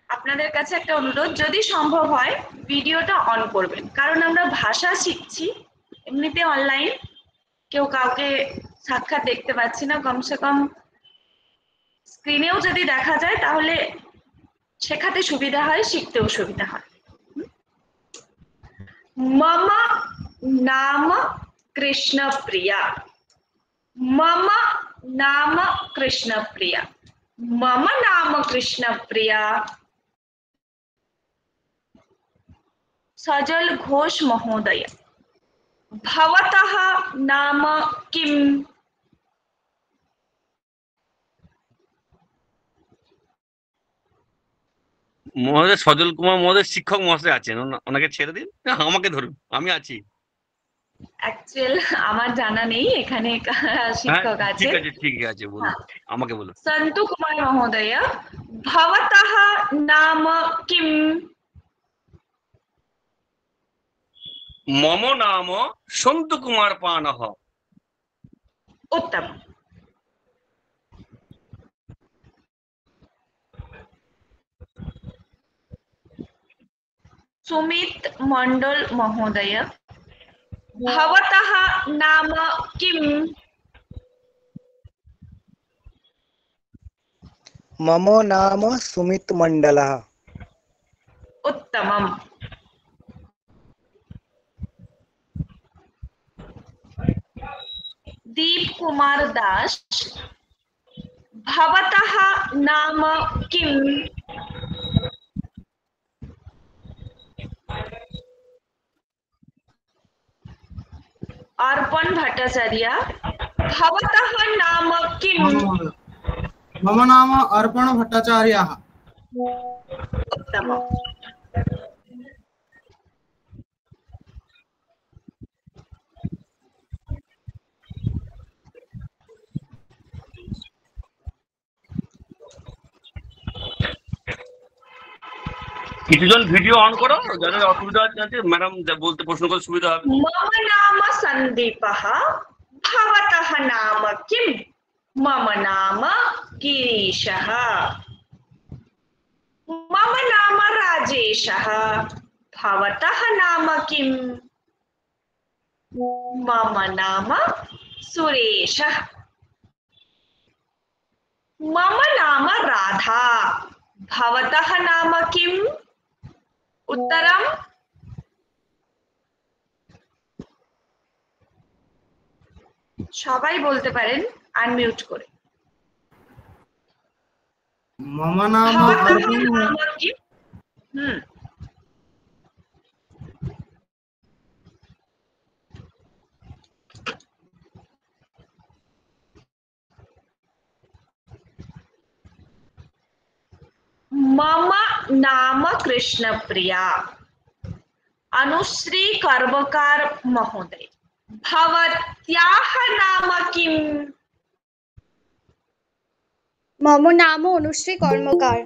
আপনাদের কাছে একটা অনুরোধ, যদি সম্ভব হয় ভিডিওটা অন করবেন, কারণ আমরা ভাষা শিখছি, এমনিতে অনলাইন কেউ কাউকে সাক্ষাৎ দেখতে পাচ্ছি না, কমসে কম স্ক্রিনেও যদি দেখা যায় তাহলে শেখাতে সুবিধা হয়, শিখতেও সুবিধা হয়। মম নাম কৃষ্ণপ্রিয়া, মম নাম কৃষ্ণপ্রিয়া, মম নাম কৃষ্ণপ্রিয়া। सजल घोष महोदय, भवतः नाम किम? মহোদয় সজল কুমার মহোদয় শিক্ষক মহাশয় আছেন, ওনাকে ছেড়ে দিন, আমাকে ধরুন, আমি আছি। অ্যাকচুয়াল আমার জানা নেই এখানে শিক্ষক আছে। ঠিক আছে, ঠিক আছে, বলুন, আমাকে বলুন। সন্তু কুমার মহোদয়, ভবতः নাম কিম? মম নাম সন্তু কুমার পানহ। उत्तम। सुमित मंडल महोदय, भवतः नाम किम? मम नाम सुमित मंडलः। उत्तमम्। दीप कुमार दास, भवतः नाम किम? अर्पण भट्टाचार्य, भवतः नाम किम? मम नाम अर्पण भट्टाचार्यः। उत्तमम्। কিছুজন ভিডিও অন করো, যাদের অসুবিধা আছে ম্যাডাম বলতে প্রশ্ন করতে সুবিধা হবে। मम नाम सन्दीपः, भवतः नाम किम? मम नाम गिरीशः, मम नाम राजेशः, भवतः नाम किम? मम नाम सुरेशः, मम नाम राधा, भवतः नाम किम? उत्तरम्। সবাই বলতে পারেন আনমিউট করে। मम नाम अर्पणः হুম मम नाम कृष्णप्रिया। अनुश्री कर्मकार महोदय, भवत्याः नाम किम्? मम नाम अनुश्री कर्मकार।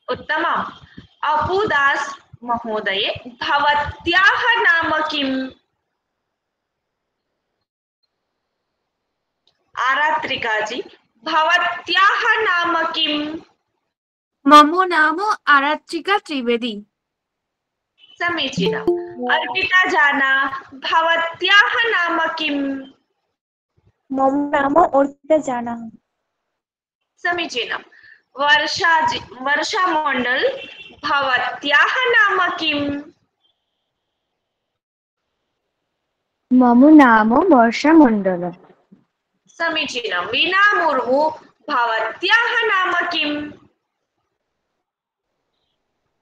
उत्तमम्। अपुदास महोदय, भवत्याः नाम किम्? आरात्रिकाजी, भवत्याः नाम किम्? मम नाम आरात्रिका त्रिवेदी। समीचीनम्। अर्पिता जाना, भवत्याः नाम किम्? मम नाम अर्पिता जाना। समीचीनम्। वर्षा मंडल, भवत्याः नाम किम्? मम नाम वर्षा मंडल। समीचीनम्। वीणा मुर्मू, भवत्याः नाम किम्?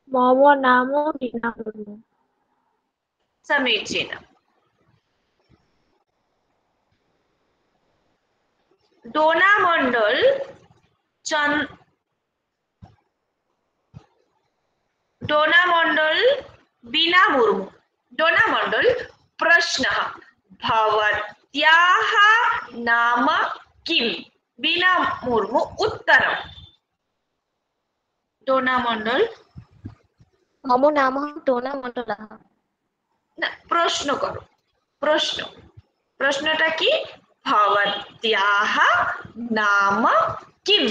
मम नाम वीणा मुर्मू। समीचीनम्। डोना मंडल, डोना मंडल, वीणा मुर्मू। डोना मंडल, प्रश्नः, भवत्याः नाम किम्? वीणा मुर्मू, उत्तरम्। डोना मंडल, मम नाम डोना मंडलः। ना प्रश्न करो। प्रश्नटा की? भवत्याः नाम किम्?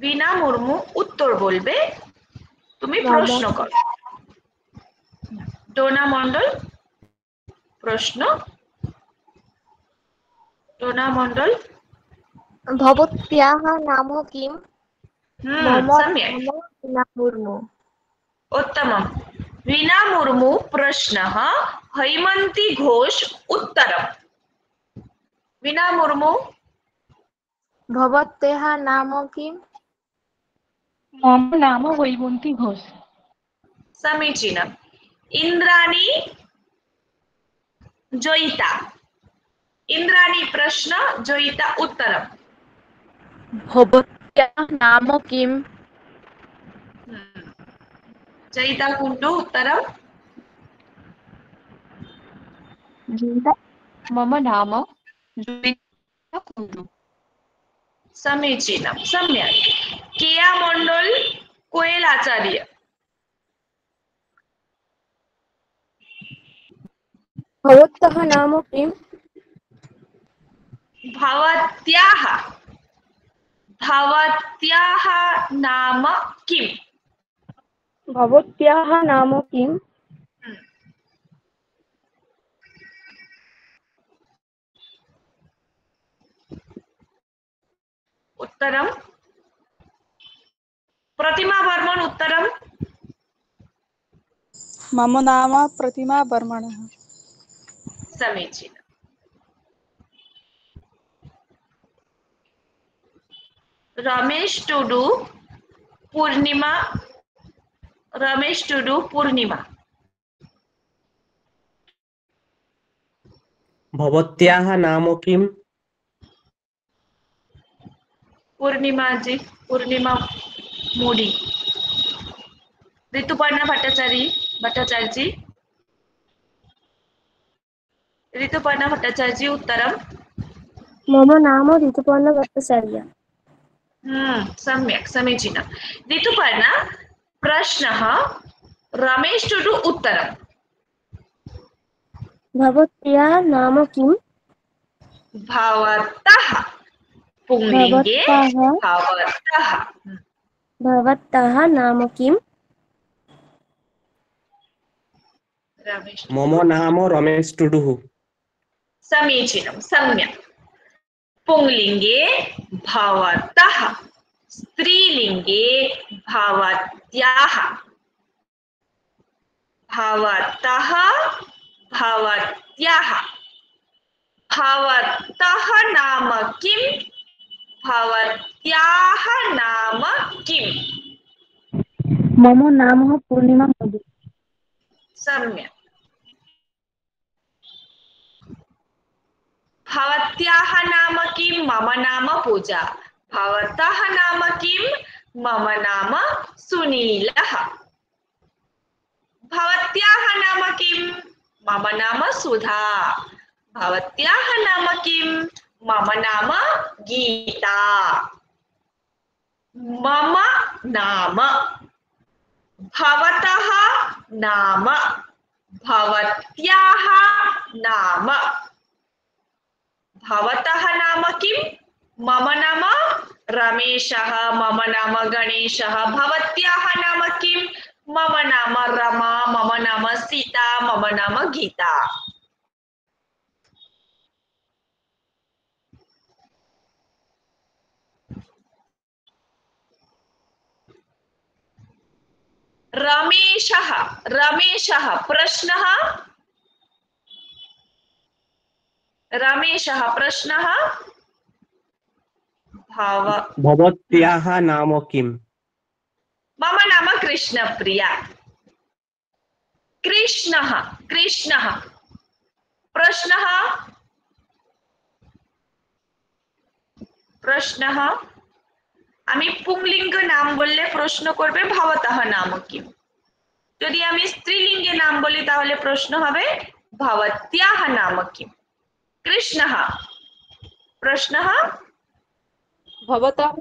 वीणा मुर्मू उत्तर बोलबे, তুমি প্রশ্ন করো। ডোনা মন্ডল প্রশ্ন। ডোনা মন্ডল, भवत्याः नाम किम्? मम सम्यक्, नाम वीणा मुर्मू। उत्तमम्। वीणा मुर्मू प्रश्नः, हैमन्ती घोष उत्तरम्। वीणा मुर्मू, भवत्याः नाम किम्? मम नाम हैमन्ती घोष। समीचीनम्। इंद्राणी जोयिता, इंद्राणी प्रश्न, जोयिता उत्तरम्। भवत्याः नाम किम्? जोयिता कुण्डु उत्तरम्। मम नाम जोयिता कुण्डु। समीचीनम्, सम्यक्। केया मंडल, कोयल आचार्य, भवत्याः नाम किम्? भवत्याः नाम किम्? भवत्याः नाम किम्? उत्तरम्। प्रतिमा बर्मन उत्तरम्। मम नाम प्रतिमा बर्मणः। समीचीनम्। रमेश टुडू पूर्णिमा, भवत्याः नाम किम्? पूर्णिमा जी, पूर्णिमा मोदी। ऋतुपर्णा भट्टाचार्य जी, ऋतुपर्णा भट्टाचार्य जी उत्तरम्। मम नाम ऋतुपर्णा भट्टाचार्य। सम्यक्, समीचीनम्। ऋतुपर्णा प्रश्नः, रमेश टुडू उत्तरम्। भवत्याः नाम किम्? भवतः, पुंलिङ्गे भवतः। भवतः नाम किम्? मम नाम रमेश टुडू। समीचीनं, सम्यक्। पुंलिङ्गे भवतः, स्त्रीलिङ्गे भवत्याः। भवतः भवत्याः भवतः नाम किं भवत्याः नाम किं मम नाम पूर्णिमा मधु सम्यक् भवत्याः नाम किं मम नाम पूजा भवतः नाम किं मम नाम सुनीलः भवत्याः नाम किं मम नाम सुधा भवत्याः नाम किं मम नाम गीता मम नाम भवतः नाम भवत्याः नाम भवतः नाम किं मम नाम रमेशः मम नाम गणेशः भवत्याः नाम किं मम नाम रमा मम नाम सीता मम नाम गीता रमेशः रमेशः प्रश्नः रमेशः प्रश्नः भवत्याः नाम किम् मम नाम कृष्णप्रिया कृष्णः कृष्णः प्रश्नः प्रश्नः আমি পুংলিঙ্গ নাম বললে প্রশ্ন করবে ভবতঃ নাম কিম যদি আমি স্ত্রীলিঙ্গে নাম বলি তাহলে প্রশ্ন হবে ভবত্যাহ নাম কিম কৃষ্ণः প্রশ্নः भवतः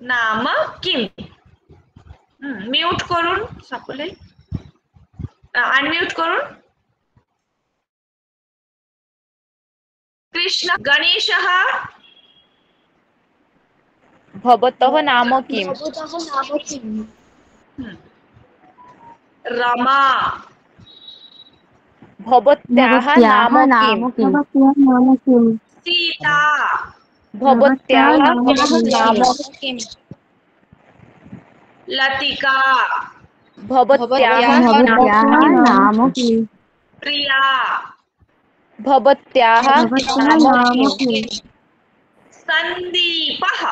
নাম কিম মিউট করুন সকলে আনমিউট করুন কৃষ্ণ গণেশः भवतः नाम किम् रमा भवत्याः नाम किम् सीता भवत्याः नाम किम् लतिका भवत्याः नाम किम् प्रिया भवत्याः नाम किम् संदीपः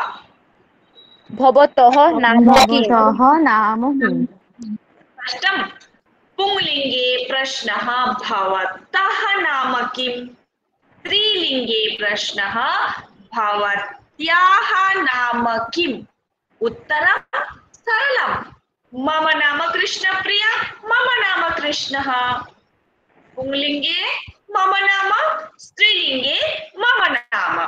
भवतः नाम किम् अष्टम पुंलिंगे प्रश्नः भवतः नाम किम् स्त्रीलिंगे प्रश्नः भवत्याः नाम किम् उत्तरं सरलम् मम नाम कृष्णप्रिया मम नाम कृष्णः पुंलिंगे मम नाम स्त्रीलिंगे मम नाम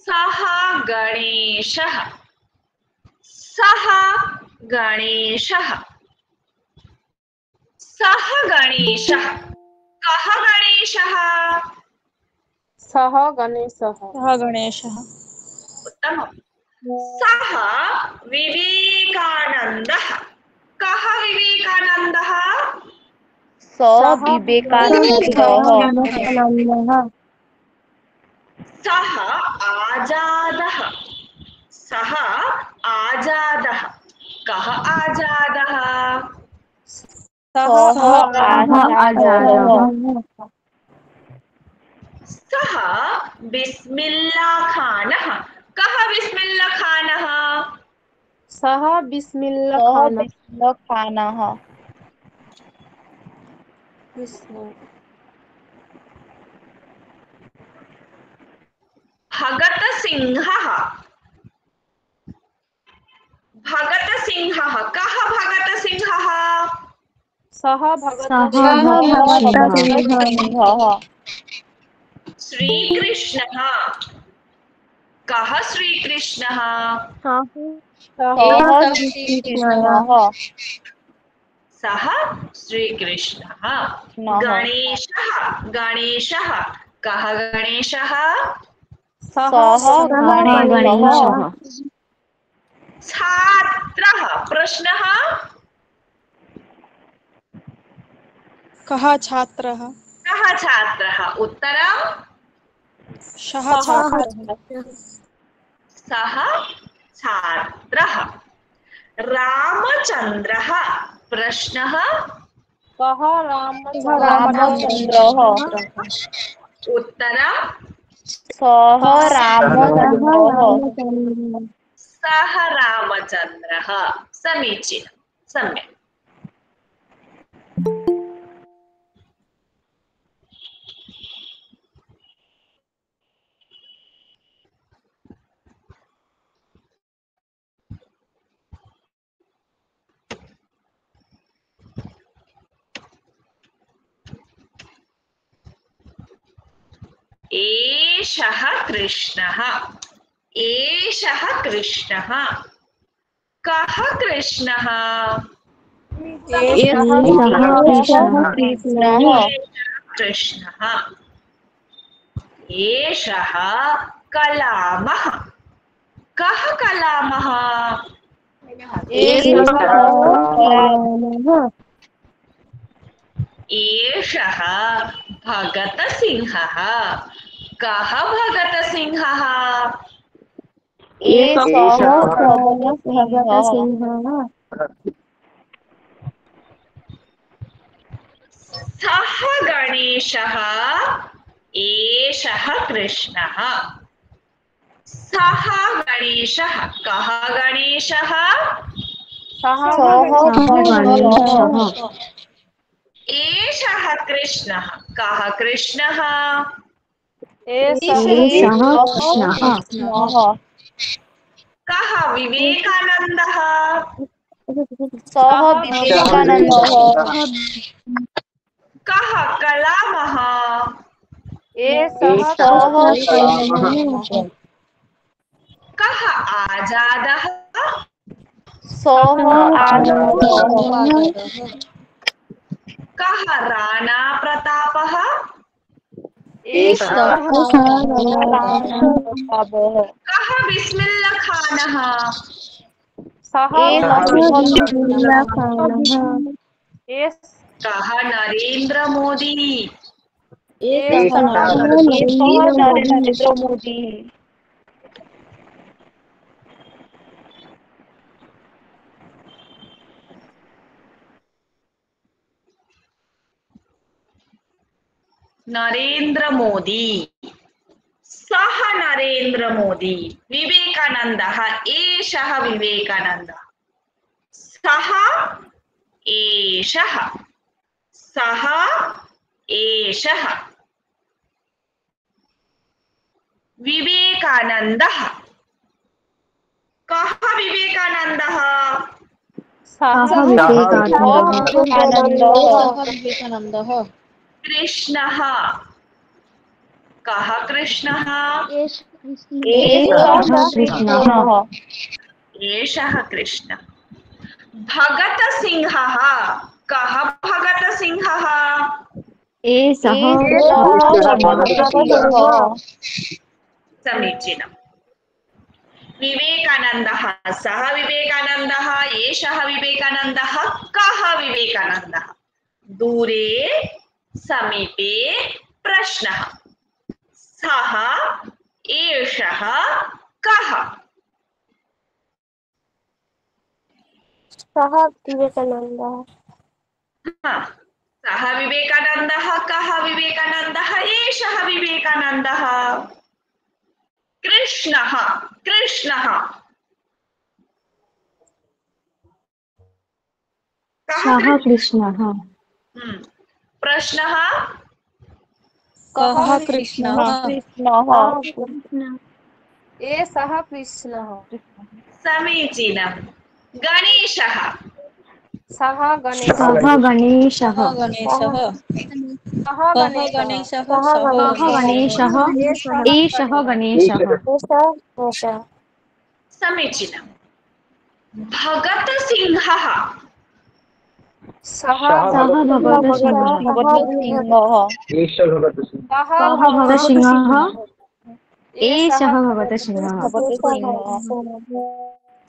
सः गणेशः सः गणेशः सः गणेशः कः गणेशः सः गणेशः उत्तमम् सः विवेकानन्दः कः विवेकानन्दः सः विवेकानन्दः सः आजादः सः आजादः कः आजादः सः आजादः सः बिस्मिल्ला खानः कः बिस्मिल्ला खानः सः बिस्मिल्ला खानः भगत सिंहः भगत सिंहः कः भगत सिंहः सः भगत सिंहः श्रीकृष्णः कः श्रीकृष्णः सः श्रीकृष्णः गणेशः गणेशः कः गणेशः सः गणेशः छात्रः प्रश्नः कः छात्रः कः छात्रः उत्तरं सः छात्रः सः छात्रः रामचन्द्रः प्रश्नः कः रामचन्द्रः उत्तरं सः रामचन्द्रः सः रामचन्द्रः समीचीनं सम्यक् एषः कृष्णः एषः कृष्णः कः कृष्णः कृष्णः एषः कलामः कः कलामः एषः भगतसिंहः कः भगतसिंहः सः गणेशः एषः कृष्णः सः गणेशः कः गणेशः एषः कृष्णः कः कृष्णः कः विवेकानन्दः कः कलामः कः आजादः कः राणा प्रतापः कः बिस्मिल्ला खानः कः नरेंद्र मोदी नरेंद्र मोदी सः नरेंद्र मोदी विवेकानन्दः एषः विवेकानन्दः सः एषः सः एषः विवेकानन्दः कः विवेकानन्दः कृष्णः कः कृष्णः एषः कृष्णः भगत सिंहः कः भगत सिंहः समीचीनम् विवेकानन्दः सः विवेकानन्दः एषः विवेकानन्दः कः विवेकानन्दः दूरे समीपे प्रश्नः सः एषः कः सः विवेकानन्दः सः विवेकानन्दः कः विवेकानन्दः एषः विवेकानन्दः कृष्णः कृष्णः सः कृष्णः प्रश्नः कः कृष्णः एषः कृष्णः समीचीनम् गणेशः सः गणेशः एषः गणेशः समीचीनम् भगत सिंहः सः भगत सिंहः एषः भवतः सिंहः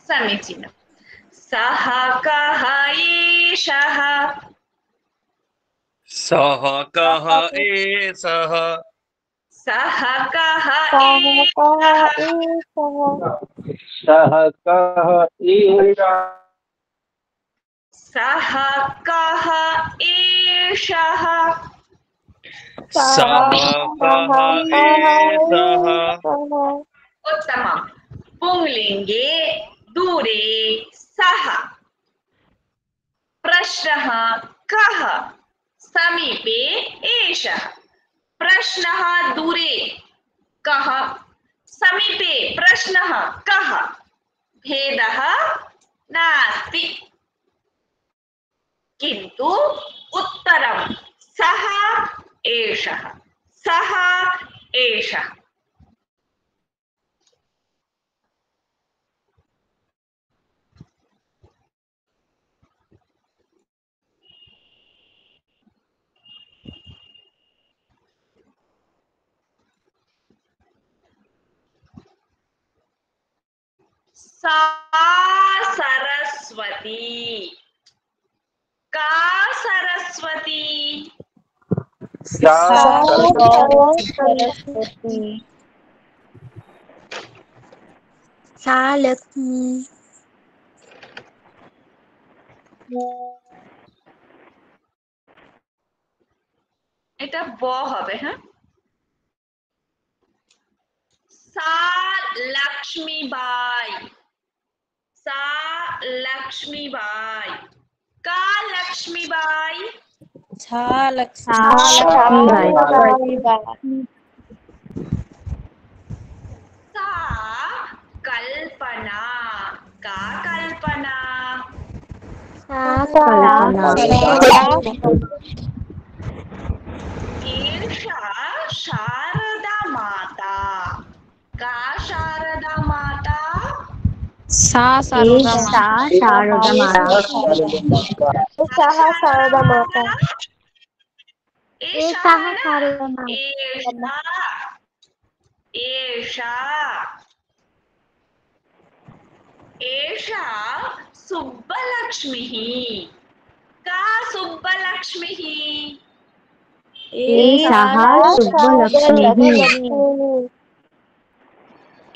समीचीनं सः कः एषः सः कः एषः सः कः सः कः एषः सः कः एषः सः कः एषः उत्तमम् पुंलिङ्गे दूरे सः प्रश्नः कः समीपे एषः प्रश्नः दूरे कः समीपे प्रश्नः कः भेदः नास्ति किन्तु उत्तरं सः एषः सः एषः सा सरस्वती का सरस्वती सरस्वती सा लक्ष्मी এটা ব হবে হ্যাঁ सा लक्ष्मीबाई सा लक्ष्मीबाई का लक्ष्मीबाई सा लक्ष्मीबाई सा कल्पना का कल्पना एषा शारदा माता का शारदा माता सा शारदा माता एषा एषा सुब्बलक्ष्मीः का सुब्बलक्ष्मीः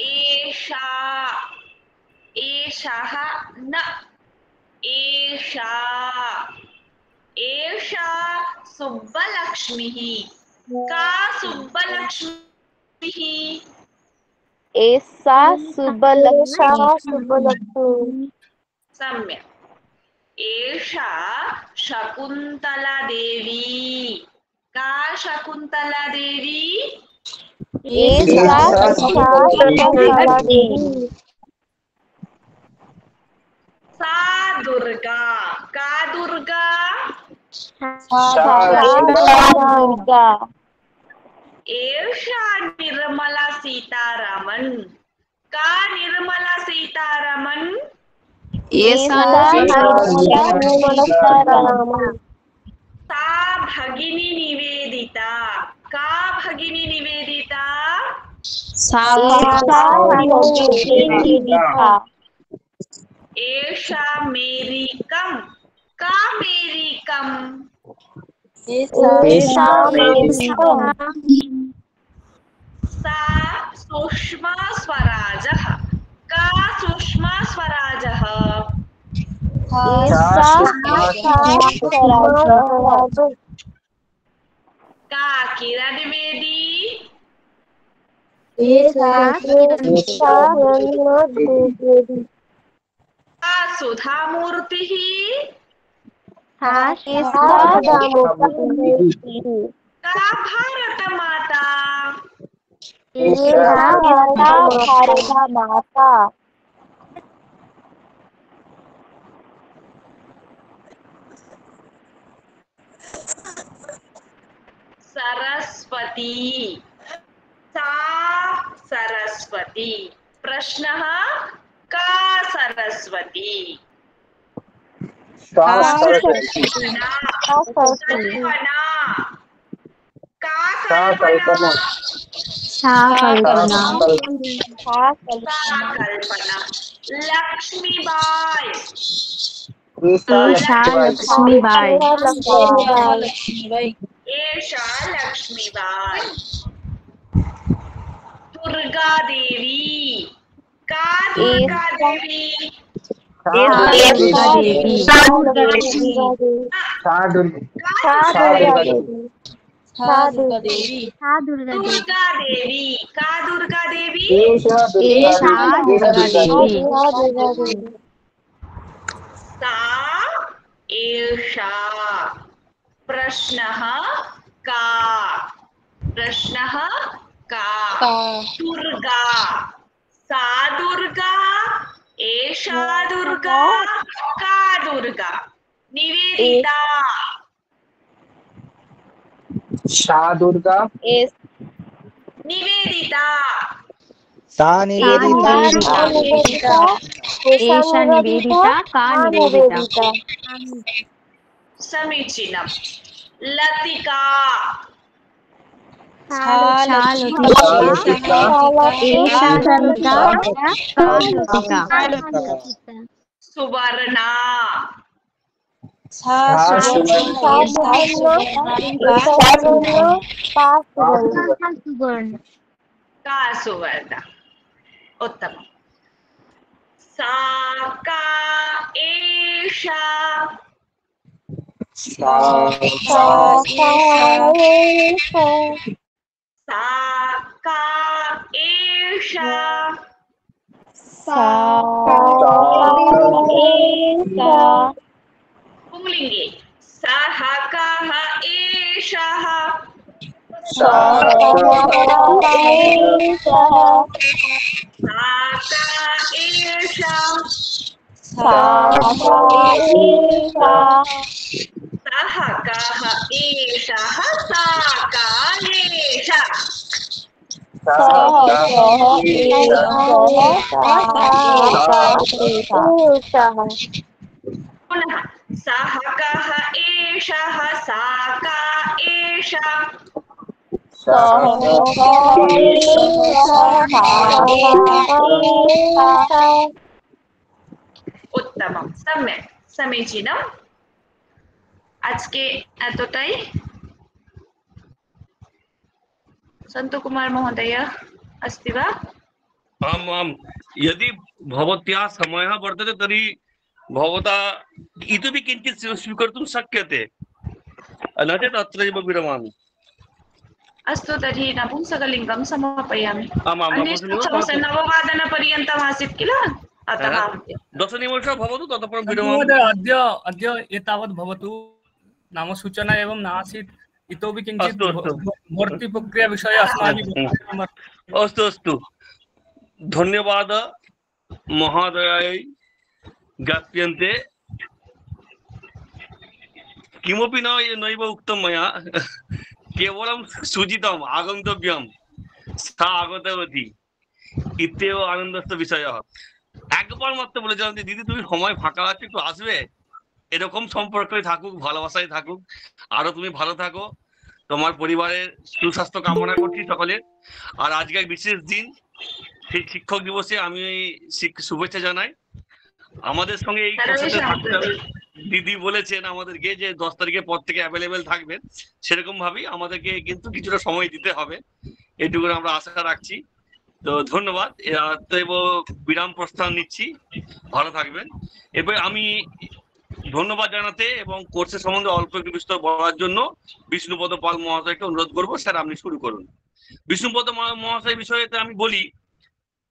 एषा एषः न एषा एषा सुब्बलक्ष्मीः का सुब्बलक्ष्मीः एषा सुब्बलक्ष्मी सम्यक् एषा शकुन्तला देवी का शकुन्तला देवी सा दुर्गा का दुर्गा एषा निर्मला सीतारमण का निर्मला सीतारमण सा भगिनी निवेदिता का भगिनी निवेदिता एषा मेरी कम का मेरी कम सा सुषमा स्वराजः का सुषमा स्वराजः का किरण द्विवेदी का सुधा मूर्तिः का भारत माता सरस्वती सा सरस्वती प्रश्नः का सरस्वती कल्पना का कल्पना कल्पना कल्पना लक्ष्मीबाई लक्ष्मीबाई एषा लक्ष्मीबाई दुर्गा देवी का दुर्गा देवी दुर्गा देवी दुर्गा देवी का दुर्गा देवी सा एषा प्रश्नः का दुर्गा सा दुर्गा एषा दुर्गा का दुर्गा निवेदिता दुर्गा निवेदिता सा निवेदिता एषा निवेदिता का निवेदिता समीचीनम् लतिका सुवर्णा का सुवर्णा उत्तम सा का एषा सा का एषा पुंलिङ्गे सः कः एषः सा का एषा सः कः एषः सा का एषा पुनः सः कः एषः सा का एषा उत्तमं सम्यक् समीचीनम् আজকে এতটাই सन्तकुमार महोदय अस्ति वा आम् आम् यदि भवत्याः समयः वर्तते तर्हि भवता इतोपि किञ्चित् स्वीकर्तुं शक्यते न चेत् अत्रैव विरमामि अस्तु तर्हि नपुंसकलिङ्गं समापयामि आम् आम् नववादनपर्यन्तम् आसीत् किल अतः 10 निमेषः भवतु ततः परं विरमामि महोदय अद्य एतावत् भवतु नाम सूचना एवं नासीत् इतोपि किञ्चित् भर्ती प्रक्रिया विषये अस्माभिः अस्तु अस्तु धन्यवादः महोदयाय ज्ञाप्यन्ते किमपि नैव उक्तं मया केवलं सूचितम् आगन्तव्यं सा आगतवती इत्येव आनन्दस्य विषयः একবার মাত্র বলেছিলাম যে দিদি তুমি সময় ফাঁকা আছে একটু আসবে এরকম সম্পর্কে থাকুক ভালোবাসায় থাকুক আরো তুমি ভালো থাকো তোমার পরিবারের সুস্বাস্থ্য কামনা করছি সকলের আর আজকে এক বিশেষ দিন সেই শিক্ষক দিবসে আমি শুভেচ্ছা জানাই আমাদের সঙ্গে এই দিদি বলেছেন আমাদেরকে যে 10 তারিখের পর থেকে অ্যাভেলেবেল থাকবেন সেরকম ভাবেই আমাদেরকে কিন্তু কিছুটা সময় দিতে হবে এটুকু আমরা আশা রাখছি তো ধন্যবাদ বিরাম প্রস্থান নিচ্ছি ভালো থাকবেন এবার আমি ধন্যবাদ জানাতে এবং কোর্সের সম্বন্ধে অল্প একটু বিস্তর বলার জন্য বিষ্ণুপদ পাল মহাশয়কে অনুরোধ করবো স্যার আপনি শুরু করুন বিষ্ণুপদ মহাশয় বিষয়ে আমি বলি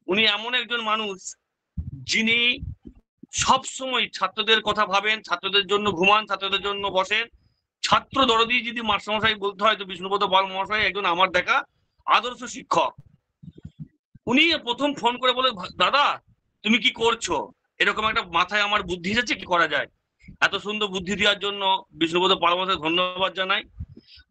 উনি এমন একজন মানুষ যিনি সব সময় ছাত্রদের কথা ভাবেন ছাত্রদের জন্য ঘুমান ছাত্রদের জন্য বসেন ছাত্র দরদি যদি মাস্টারমশাই বলতে হয় তো বিষ্ণুপদ পাল মহাশয় একজন আমার দেখা আদর্শ শিক্ষক উনি প্রথম ফোন করে বলে দাদা তুমি কি করছো এরকম একটা মাথায় আমার বুদ্ধি এসেছে কি করা যায় এত সুন্দর বুদ্ধি দেওয়ার জন্য বিষ্ণুপদ পাল মহাশয় ধন্যবাদ জানাই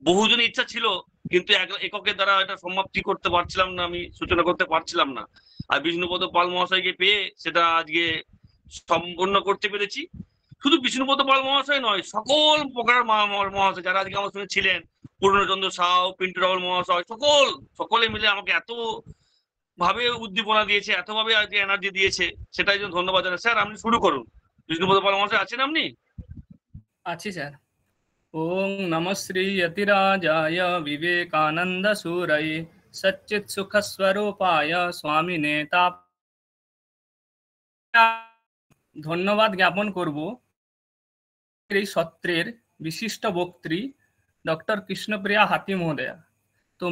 বহুজনের ইচ্ছা ছিল কিন্তু এককের দ্বারা এটা সমাপ্তি করতে পারছিলাম না আমি সূচনা করতে পারছিলাম না আর বিষ্ণুপদ পাল মহাশয়কে পেয়ে সেটা আজকে সম্পূর্ণ করতে পেরেছি শুধু বিষ্ণুপদ পাল মহাশয় নয় সকল প্রকার মহাশয় যারা আজকে আমার সঙ্গে ছিলেন পূর্ণচন্দ্র সাউ, পিন্টু রাহুল মহাশয়, সকলে মিলে আমাকে এত ভাবে উদ্দীপনা দিয়েছে, এত ভাবে আজকে এনার্জি দিয়েছে, সেটাই জন্য ধন্যবাদ জানাই। স্যার আপনি শুরু করুন। বিষ্ণুপদ পাল মহাশয় আছেন আপনি? আছি স্যার। ওম নমঃ শ্রী যতিরাজায় বিবেকানন্দ সুরয়ে সচ্চিৎ সুখ স্বরূপায় স্বামিনে তাপ। ধন্যবাদ জ্ঞাপন করব এই সত্রের বিশিষ্ট বক্ত্রী ডক্টর কৃষ্ণপ্রিয়া হাতি মহোদয়া। তো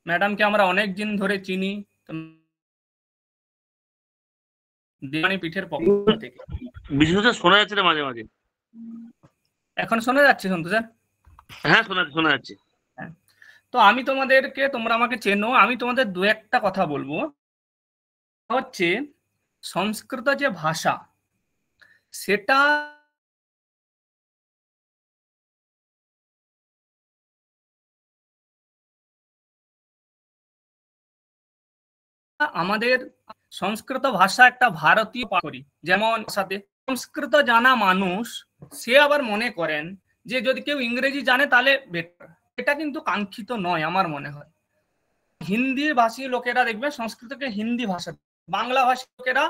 ম্যাডামকে আমরা অনেক দিন ধরে চিনি, দেওয়ানি পীঠের পক্ষ থেকে। বিশেষ শোনা যাচ্ছে না মাঝে মাঝে। এখন শোনা যাচ্ছে সন্তু স্যার? হ্যাঁ শোনা যাচ্ছে। তো আমি তোমাদেরকে, তোমরা আমাকে চেনো, আমি তোমাদের দু একটা কথা বলবো। হচ্ছে সংস্কৃত যে ভাষা, সেটা আমাদের সংস্কৃত ভাষা একটা ভারতীয় করি, যেমন সাথে সংস্কৃত জানা মানুষ সে আবার মনে করেন যে যদি কেউ ইংরেজি জানে তাহলে বেটার। এটা কিন্তু কাঙ্ক্ষিত নয় আমার মনে হয়। হিন্দি ভাষী লোকেরা দেখবে সংস্কৃতকে হিন্দি ভাষা, বাংলা ভাষী লোকেরা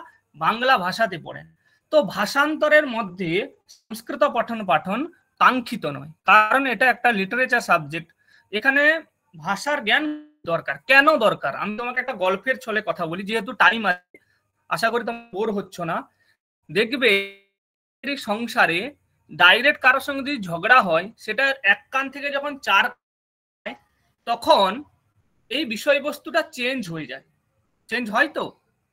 বাংলা ভাষাতে পড়েন। তো ভাষান্তরের মধ্যে সংস্কৃত পঠন পাঠন কাঙ্ক্ষিত নয়, কারণ এটা একটা লিটারেচার সাবজেক্ট। এখানে ভাষার জ্ঞান দরকার। কেন দরকার আমি তোমাকে একটা গল্পের ছলে কথা বলি, যেহেতু টাইম আছে, আশা করি তোমরা বোর হচ্ছ না। দেখবে সংসারে ডাইরেক্ট কারোর সঙ্গে যদি ঝগড়া হয়, সেটা এক কান থেকে যখন চার, তখন এই বিষয়বস্তুটা চেঞ্জ হয়ে যায়। চেঞ্জ হয় তো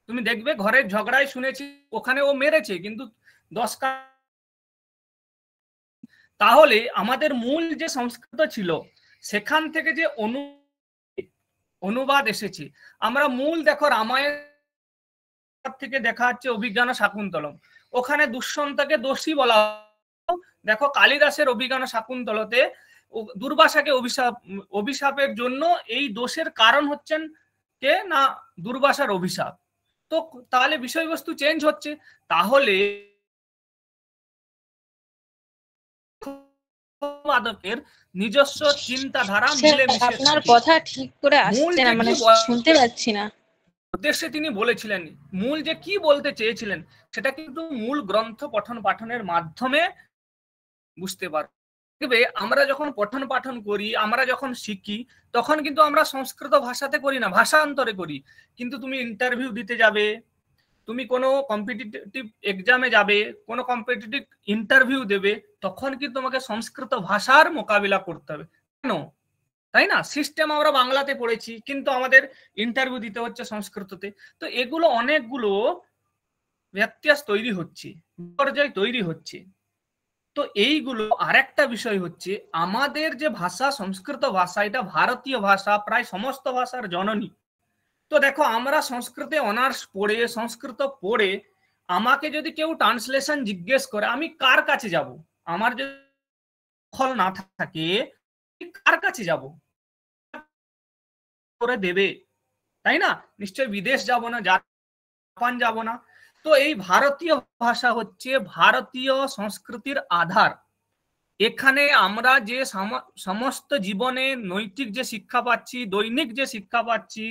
তুমি দেখবে ঘরের ঝগড়ায় শুনেছি ওখানে ও মেরেছে, কিন্তু 10 কান। তাহলে আমাদের মূল যে সংস্কৃত ছিল সেখান থেকে যে অনুবাদ এসেছে, আমরা মূল দেখো রামায়ণ থেকে দেখা যাচ্ছে অভিজ্ঞান শাকুন্তলম, ওখানে দুষ্যন্তকে দোষী বলা। দেখো কালিদাসের অভিজ্ঞান শাকুন্তলতে দুর্বাসাকে অভিশাপের জন্য এই দোষের কারণ হচ্ছেন কে না, দুর্বাসার অভিশাপ। তো তাহলে বিষয়বস্তু চেঞ্জ হচ্ছে। তাহলে নিজস্ব চিন্তাধারা মিলেমিশে, আপনার কথা ঠিক করে আসছে না, মানে শুনতে পাচ্ছি না। উদ্দেশ্যে তিনি বলেছিলেন, মূল যে কি বলতে চেয়েছিলেন সেটা কিন্তু মূল গ্রন্থ পঠন পাঠনের মাধ্যমে বুঝতে পারবে। আমরা যখন পঠন পাঠন করি, আমরা যখন শিখি, তখন কিন্তু আমরা সংস্কৃত ভাষাতে করি না, ভাষান্তরে করি। কিন্তু তুমি ইন্টারভিউ দিতে যাবে, তুমি কোনো কম্পিটিটিভ এক্সামে যাবে, কোনো কম্পিটিটিভ ইন্টারভিউ দেবে, তখন কিন্তু তোমাকে সংস্কৃত ভাষার মোকাবিলা করতে হবে। কেন? তাই না? সিস্টেম আমরা বাংলাতে পড়েছি, কিন্তু আমাদের ইন্টারভিউ দিতে হচ্ছে সংস্কৃততে। তো এগুলো অনেকগুলো ব্যত্যাস তৈরি হচ্ছে, বিপর্যয় তৈরি হচ্ছে। তো এইগুলো আরেকটা বিষয় হচ্ছে, আমাদের যে ভাষা সংস্কৃত ভাষা, এটা ভারতীয় ভাষা, প্রায় সমস্ত ভাষার জননী। তো দেখো আমরা সংস্কৃতে অনার্স পড়ে, সংস্কৃত পড়ে, আমাকে যদি কেউ ট্রান্সলেশন জিজ্ঞেস করে, আমি কার কাছে যাব? আমার যদি ফল না থাকে, কার কাছে যাব? করে দেবে, তাই না? নিশ্চয় বিদেশ যাব না, জাপান যাব না। তো এই ভারতীয় ভাষা হচ্ছে ভারতীয় সংস্কৃতির আধার। এখানে আমরা যে সমস্ত জীবনে নৈতিক যে শিক্ষা পাচ্ছি, দৈনিক যে শিক্ষা পাচ্ছি,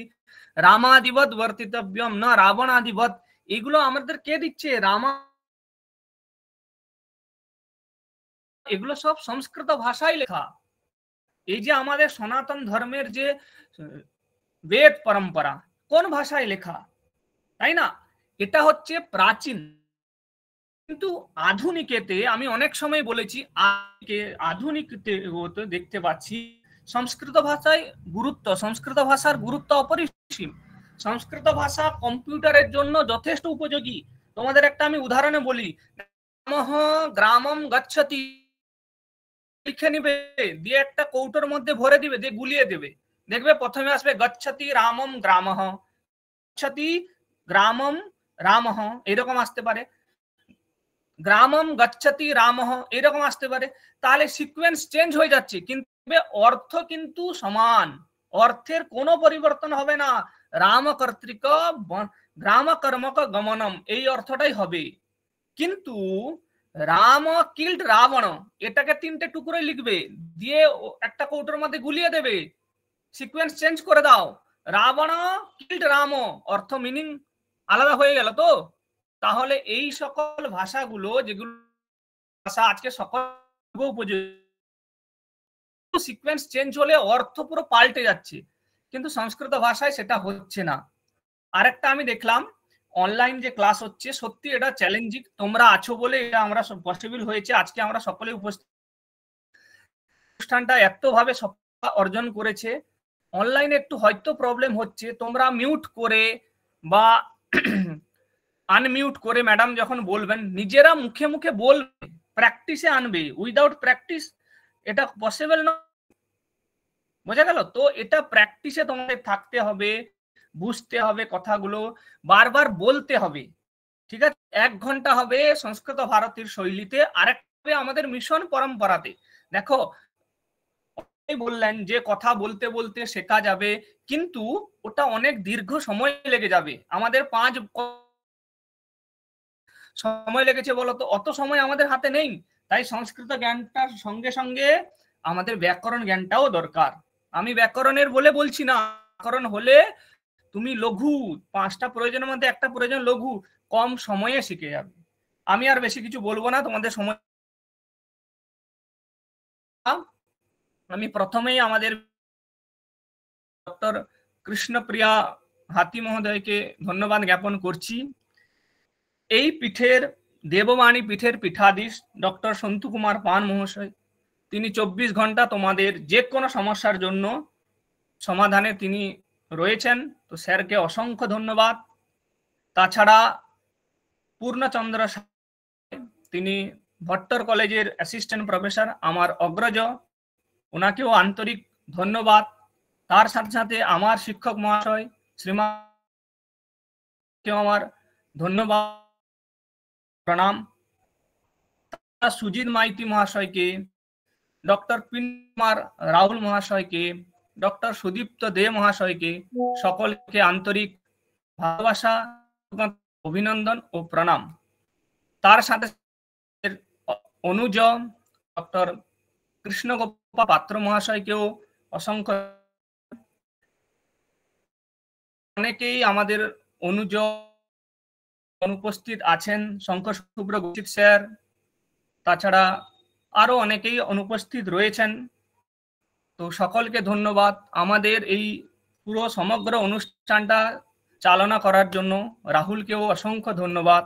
রামাদিবৎ বর্তিতব্যম না রাবণাদিবৎ, এগুলো আমাদের কে দিচ্ছে? এগুলো সব সংস্কৃত ভাষায় লেখা। এই যে আমাদের সনাতন ধর্মের যে বেদ পরম্পরা, কোন ভাষায় লেখা, তাই না? এটা হচ্ছে প্রাচীন। কিন্তু আধুনিকেতে আমি অনেক সময় বলেছি, আধুনিকতে দেখতে পাচ্ছি সংস্কৃত ভাষায় গুরুত্ব, সংস্কৃত ভাষার গুরুত্ব অপরিসীম। সংস্কৃত ভাষা কম্পিউটারের জন্য যথেষ্ট উপযোগী। তোমাদের একটা আমি উদাহরণে বলি, গ্রামম গচ্ছতি লিখে নিবে, দিয়ে একটা কৌটোর মধ্যে ভরে দিবে, দিয়ে গুলিয়ে দেবে, দেখবে প্রথমে আসবে গচ্ছতি রামম গ্রামঃ, গচ্ছতি গ্রামম রামঃ, এরকম আসতে পারে। গ্রামম গচ্ছতি রামঃ, এরকম আসতে পারে। তাহলে সিকোয়েন্স চেঞ্জ হয়ে যাচ্ছে, কিন্তু অর্থ কিন্তু সমান, অর্থের কোনো পরিবর্তন হবে না। রাম কর্তৃক গ্রাম কর্মক গমনম, এই অর্থটাই হবে। কিন্তু রাম কিল্ড রাবণ, এটাকে 3টে টুকরোয় লিখবে, দিয়ে একটা কৌটোর মধ্যে গুলিয়ে দেবে, সিকোয়েন্স চেঞ্জ করে দাও, রাবণ কিল্ড রাম, অর্থ মিনিং আলাদা হয়ে গেল। তো তাহলে এই সকল ভাষাগুলো, যেগুলো ভাষা আজকে সকল উপযোগী, সিকোয়েন্স চেঞ্জ হলে অর্থ পুরো পাল্টে যাচ্ছে, কিন্তু সংস্কৃত ভাষায় সেটা হচ্ছে না। আরেকটা আমি দেখলাম অনলাইন যে ক্লাস হচ্ছে, সত্যি এটা চ্যালেঞ্জিং। তোমরা আছো বলে এটা আমরা পসিবল হয়েছে, আজকে আমরা সকলে উপস্থিত। অনুষ্ঠানটা এতভাবে সফলতা অর্জন করেছে। অনলাইনে একটু হয়তো প্রবলেম হচ্ছে, তোমরা মিউট করে বা আনমিউট করে ম্যাডাম যখন বলবেন নিজেরা মুখে মুখে বলবে, প্র্যাকটিসে আনবে। উইদাউট প্র্যাকটিস এটা পসিবল না, বোঝা গেল? তো এটা প্র্যাকটিসে তোমাদের থাকতে হবে, বুঝতে হবে, কথাগুলো বারবার বলতে হবে, ঠিক আছে? 1 ঘন্টা হবে সংস্কৃত ভারতীর শৈলীতে, আরেকটা আমাদের মিশন পরম্পরাতে। দেখো বললেন যে কথা বলতে বলতে শেখা যাবে, কিন্তু ওটা অনেক দীর্ঘ সময় লেগে যাবে। আমাদের 5 সময় লেগেছে বলতো, অত সময় আমাদের হাতে নেই। তাই সংস্কৃত জ্ঞানটার সঙ্গে সঙ্গে আমাদের ব্যাকরণ জ্ঞানটাও দরকার। আমি ব্যাকরণের বলে বলছি না, ব্যাকরণ হলে তুমি লঘু, 5টা প্রয়োজনের মধ্যে একটা প্রয়োজন লঘু, কম সময়ে শিখে যাবে। আমি আর বেশি কিছু বলবো না, তোমাদের সময়। আমি প্রথমেই আমাদের ডক্টর কৃষ্ণপ্রিয়া হাতি মহোদয়কে ধন্যবাদ জ্ঞাপন করছি। এই পীঠের দেববাণী পীঠের পীঠাধীশ ডক্টর সন্তু কুমার পান মহাশয়, তিনি 24 ঘন্টা তোমাদের যে কোনো সমস্যার জন্য সমাধানে তিনি রয়েছেন। তো স্যারকে অসংখ্য ধন্যবাদ। তাছাড়া পূর্ণচন্দ্র, তিনি ভট্টর কলেজের অ্যাসিস্ট্যান্ট প্রফেসর, আমার অগ্রজ, ওনাকেও আন্তরিক ধন্যবাদ। তার সাথে সাথে আমার শিক্ষক মহাশয় শ্রীমানকেও আমার ধন্যবাদ, প্রণাম। সুজিত মাইতি মহাশয়কে, ডক্টর পিনকুমার রাহুল মহাশয়কে, ডক্টর সুদীপ্ত দে মহাশয়কে সকলকে আন্তরিক ভালোবাসা, অভিনন্দন ও প্রণাম। তার সাথে অনুজ ডক্টর কৃষ্ণগোপাল পাত্র মহাশয়কেও অসংখ্য। অনেকেই আমাদের অনুজ অনুপস্থিত আছেন, শঙ্কর শুভ্র গৌশিক স্যার, তাছাড়া আরো অনেকেই অনুপস্থিত রয়েছেন। তো সকলকে ধন্যবাদ আমাদের এই পুরো সমগ্র অনুষ্ঠানটা চালনা করার জন্য। রাহুলকেও অসংখ্য ধন্যবাদ।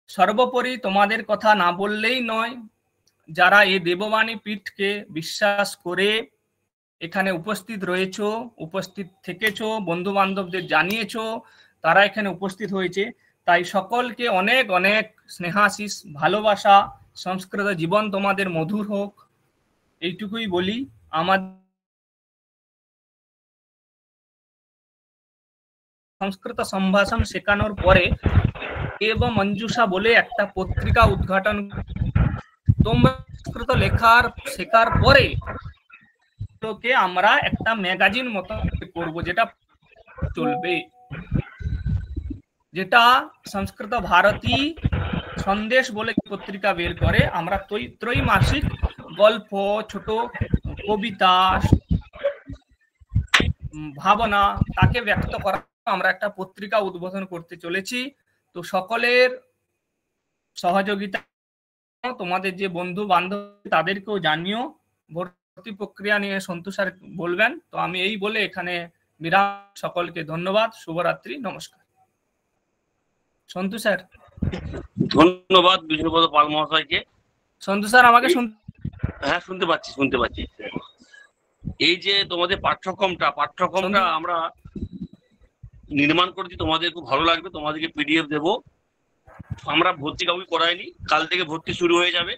সর্বোপরি তোমাদের কথা না বললেই নয়, যারা এই দেববাণী পীঠকে বিশ্বাস করে এখানে উপস্থিত রয়েছো, উপস্থিত থেকেছো, বন্ধু বান্ধবদের জানিয়েছো, তারা এখানে উপস্থিত হয়েছে। তাই সকলকে অনেক অনেক স্নেহাশিস, ভালোবাসা। সংস্কৃত জীবন তোমাদের মধুর হোক, এইটুকুই বলি। আমাদের সংস্কৃত সম্ভাষণ শেখানোর পরে এবং মঞ্জুষা বলে একটা পত্রিকা উদ্ঘাটন, তোমরা সংস্কৃত লেখার শেখার পরে তোকে আমরা একটা ম্যাগাজিন মতো করব, যেটা চলবে, যেটা সংস্কৃত ভারতী সন্দেশ বলে পত্রিকা বের করে। আমরা ত্রৈমাসিক গল্প, ছোট কবিতা, ভাবনা তাকে ব্যক্ত করা আমরা একটা পত্রিকা উদ্বোধন করতে চলেছি। তো সকলের সহযোগিতা, তোমাদের যে বন্ধু বান্ধব তাদেরকেও জানিও। ভর্তি প্রক্রিয়া নিয়ে সন্তু স্যার বলবেন। তো আমি এই বলে এখানে বিরাম। সকলকে ধন্যবাদ, শুভরাত্রি, নমস্কার। সন্তু স্যার। ধন্যবাদ বিষ্ণুপদ পাল মহাশয়কে। সন্তু স্যার আমাকে হ্যাঁ শুনতে পাচ্ছি। এই যে তোমাদের পাঠ্যক্রমটা আমরা নির্মাণ করেছি, তোমাদের খুব ভালো লাগবে। তোমাদেরকে পিডিএফ দেবো। আমরা ভর্তি কাউকে করাইনি, কাল থেকে ভর্তি শুরু হয়ে যাবে।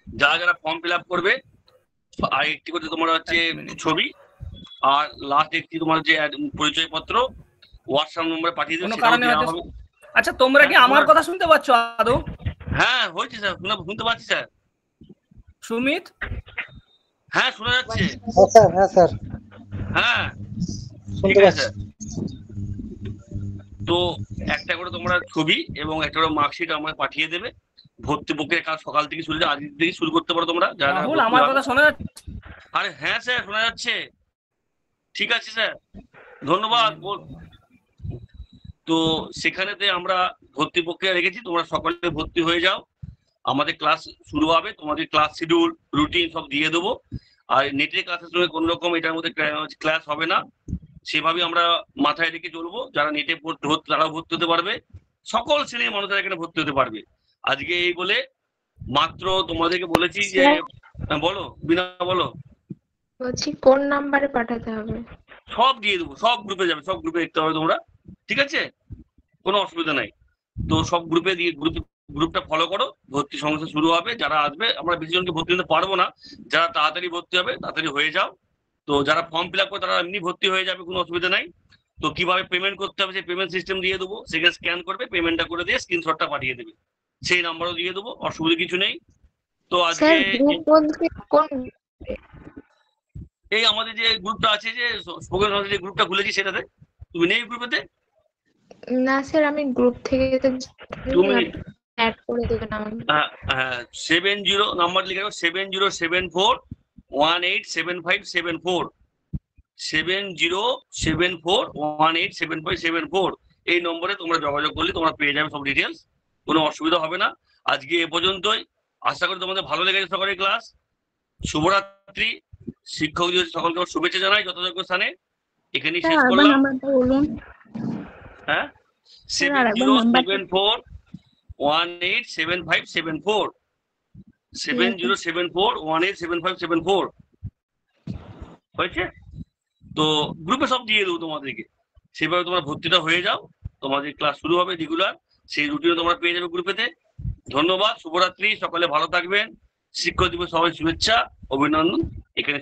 যারা যারা ফর্ম ফিল আপ করবে, আর একটি করে তোমার হচ্ছে ছবি, আর লাস্ট একটি তোমার যে পরিচয়পত্র হোয়াটসঅ্যাপ নম্বরে পাঠিয়ে দেবে। আচ্ছা, তোমরা কি আমার কথা শুনতে পাচ্ছ আদৌ? হ্যাঁ হয়েছে স্যার, শুনতে পাচ্ছি স্যার। সুমিত? হ্যাঁ শোনা যাচ্ছে। হ্যাঁ স্যার। হ্যাঁ শুনতে পাচ্ছি। তো একটা করে তোমরা ছবি এবং একটা করে মার্কশিট আমায় পাঠিয়ে দেবে। ভর্তি প্রক্রিয়া কাল সকাল থেকে শুরু, আজ থেকে শুরু করতে পারো তোমরা যারা রাহুল, আমার কথা শোনা যাচ্ছে? আরে হ্যাঁ স্যার, শোনা যাচ্ছে। ঠিক আছে স্যার, ধন্যবাদ। তো সেখানেতে আমরা ভর্তি প্রক্রিয়া রেখেছি, তোমরা সকলে ভর্তি হয়ে যাও। আমাদের ক্লাস শুরু হবে, তোমাদের ক্লাস শিডিউল রুটিন সব দিয়ে দেবো। আর নেটের ক্লাসের সঙ্গে কোনো রকম এটার মধ্যে ক্লাস হবে না, সেভাবে আমরা মাথায় রেখে চলবো। যারা নেটে তারাও ভর্তি হতে পারবে, সকল শ্রেণীর মানুষেরা এখানে ভর্তি হতে পারবে। আজকে এই বলে মাত্র তোমাদেরকে বলেছি যে বলো বিনা, বলো। বলছি কোন নাম্বারে পাঠাতে হবে? সব দিয়ে দেবো, সব গ্রুপে যাবে, সব গ্রুপে দেখতে হবে তোমরা, ঠিক আছে? কোনো অসুবিধা নাই। তো সব গ্রুপে দিয়ে গ্রুপটা ফলো করো, ভর্তি সমস্যা শুরু হবে। যারা আসবে, আমরা বেশি জনকে ভর্তি নিতে পারবো না, যারা তাড়াতাড়ি ভর্তি হবে তাড়াতাড়ি হয়ে যাও। তো যারা ফর্ম ফিল আপ করে তারা এমনি ভর্তি হয়ে যাবে, কোনো অসুবিধা নাই। তো কিভাবে পেমেন্ট করতে হবে সেই পেমেন্ট সিস্টেম দিয়ে দেবো, সেখানে স্ক্যান করবে, পেমেন্টটা করে দিয়ে স্ক্রিনশটটা পাঠিয়ে দেবে, সেই নাম্বারও দিয়ে দেবো, অসুবিধা কিছু নেই। তো আজকে এই আমাদের যে গ্রুপটা আছে, যে স্পোকেন ইংলিশ যে গ্রুপটা খুলেছি, সেটাতে তুমি নেই গ্রুপেতে? না স্যার, আমি গ্রুপ থেকে তুমি অ্যাড করে দেবেন আমাকে। হ্যাঁ, 70 নাম্বার লিখে রাখো, 7074187574, 7074187574। এই নম্বরে তোমরা যোগাযোগ করলে তোমরা পেয়ে যাবে সব ডিটেলস, কোনো অসুবিধা হবে না। আজকে এ পর্যন্তই, আশা করি তোমাদের ভালো লেগেছে সকালের ক্লাস। শুভরাত্রি। শিক্ষক দিবস সকলকে শুভেচ্ছা জানাই যথাযোগ্য স্থানে। এখানেই শেষ করলাম। হ্যাঁ, 7074187574, 7074187574 হয়েছে। তো গ্রুপে সব দিয়ে দেবো তোমাদেরকে, সেভাবে তোমরা ভর্তিটা হয়ে যাও। তোমাদের ক্লাস শুরু হবে রেগুলার, সেই রুটিনে তোমরা পেয়ে যাবে গ্রুপেতে। ধন্যবাদ, শুভরাত্রি, সকলে ভালো থাকবেন। শিক্ষক দিবস সবাই শুভেচ্ছা, অভিনন্দন। এখানে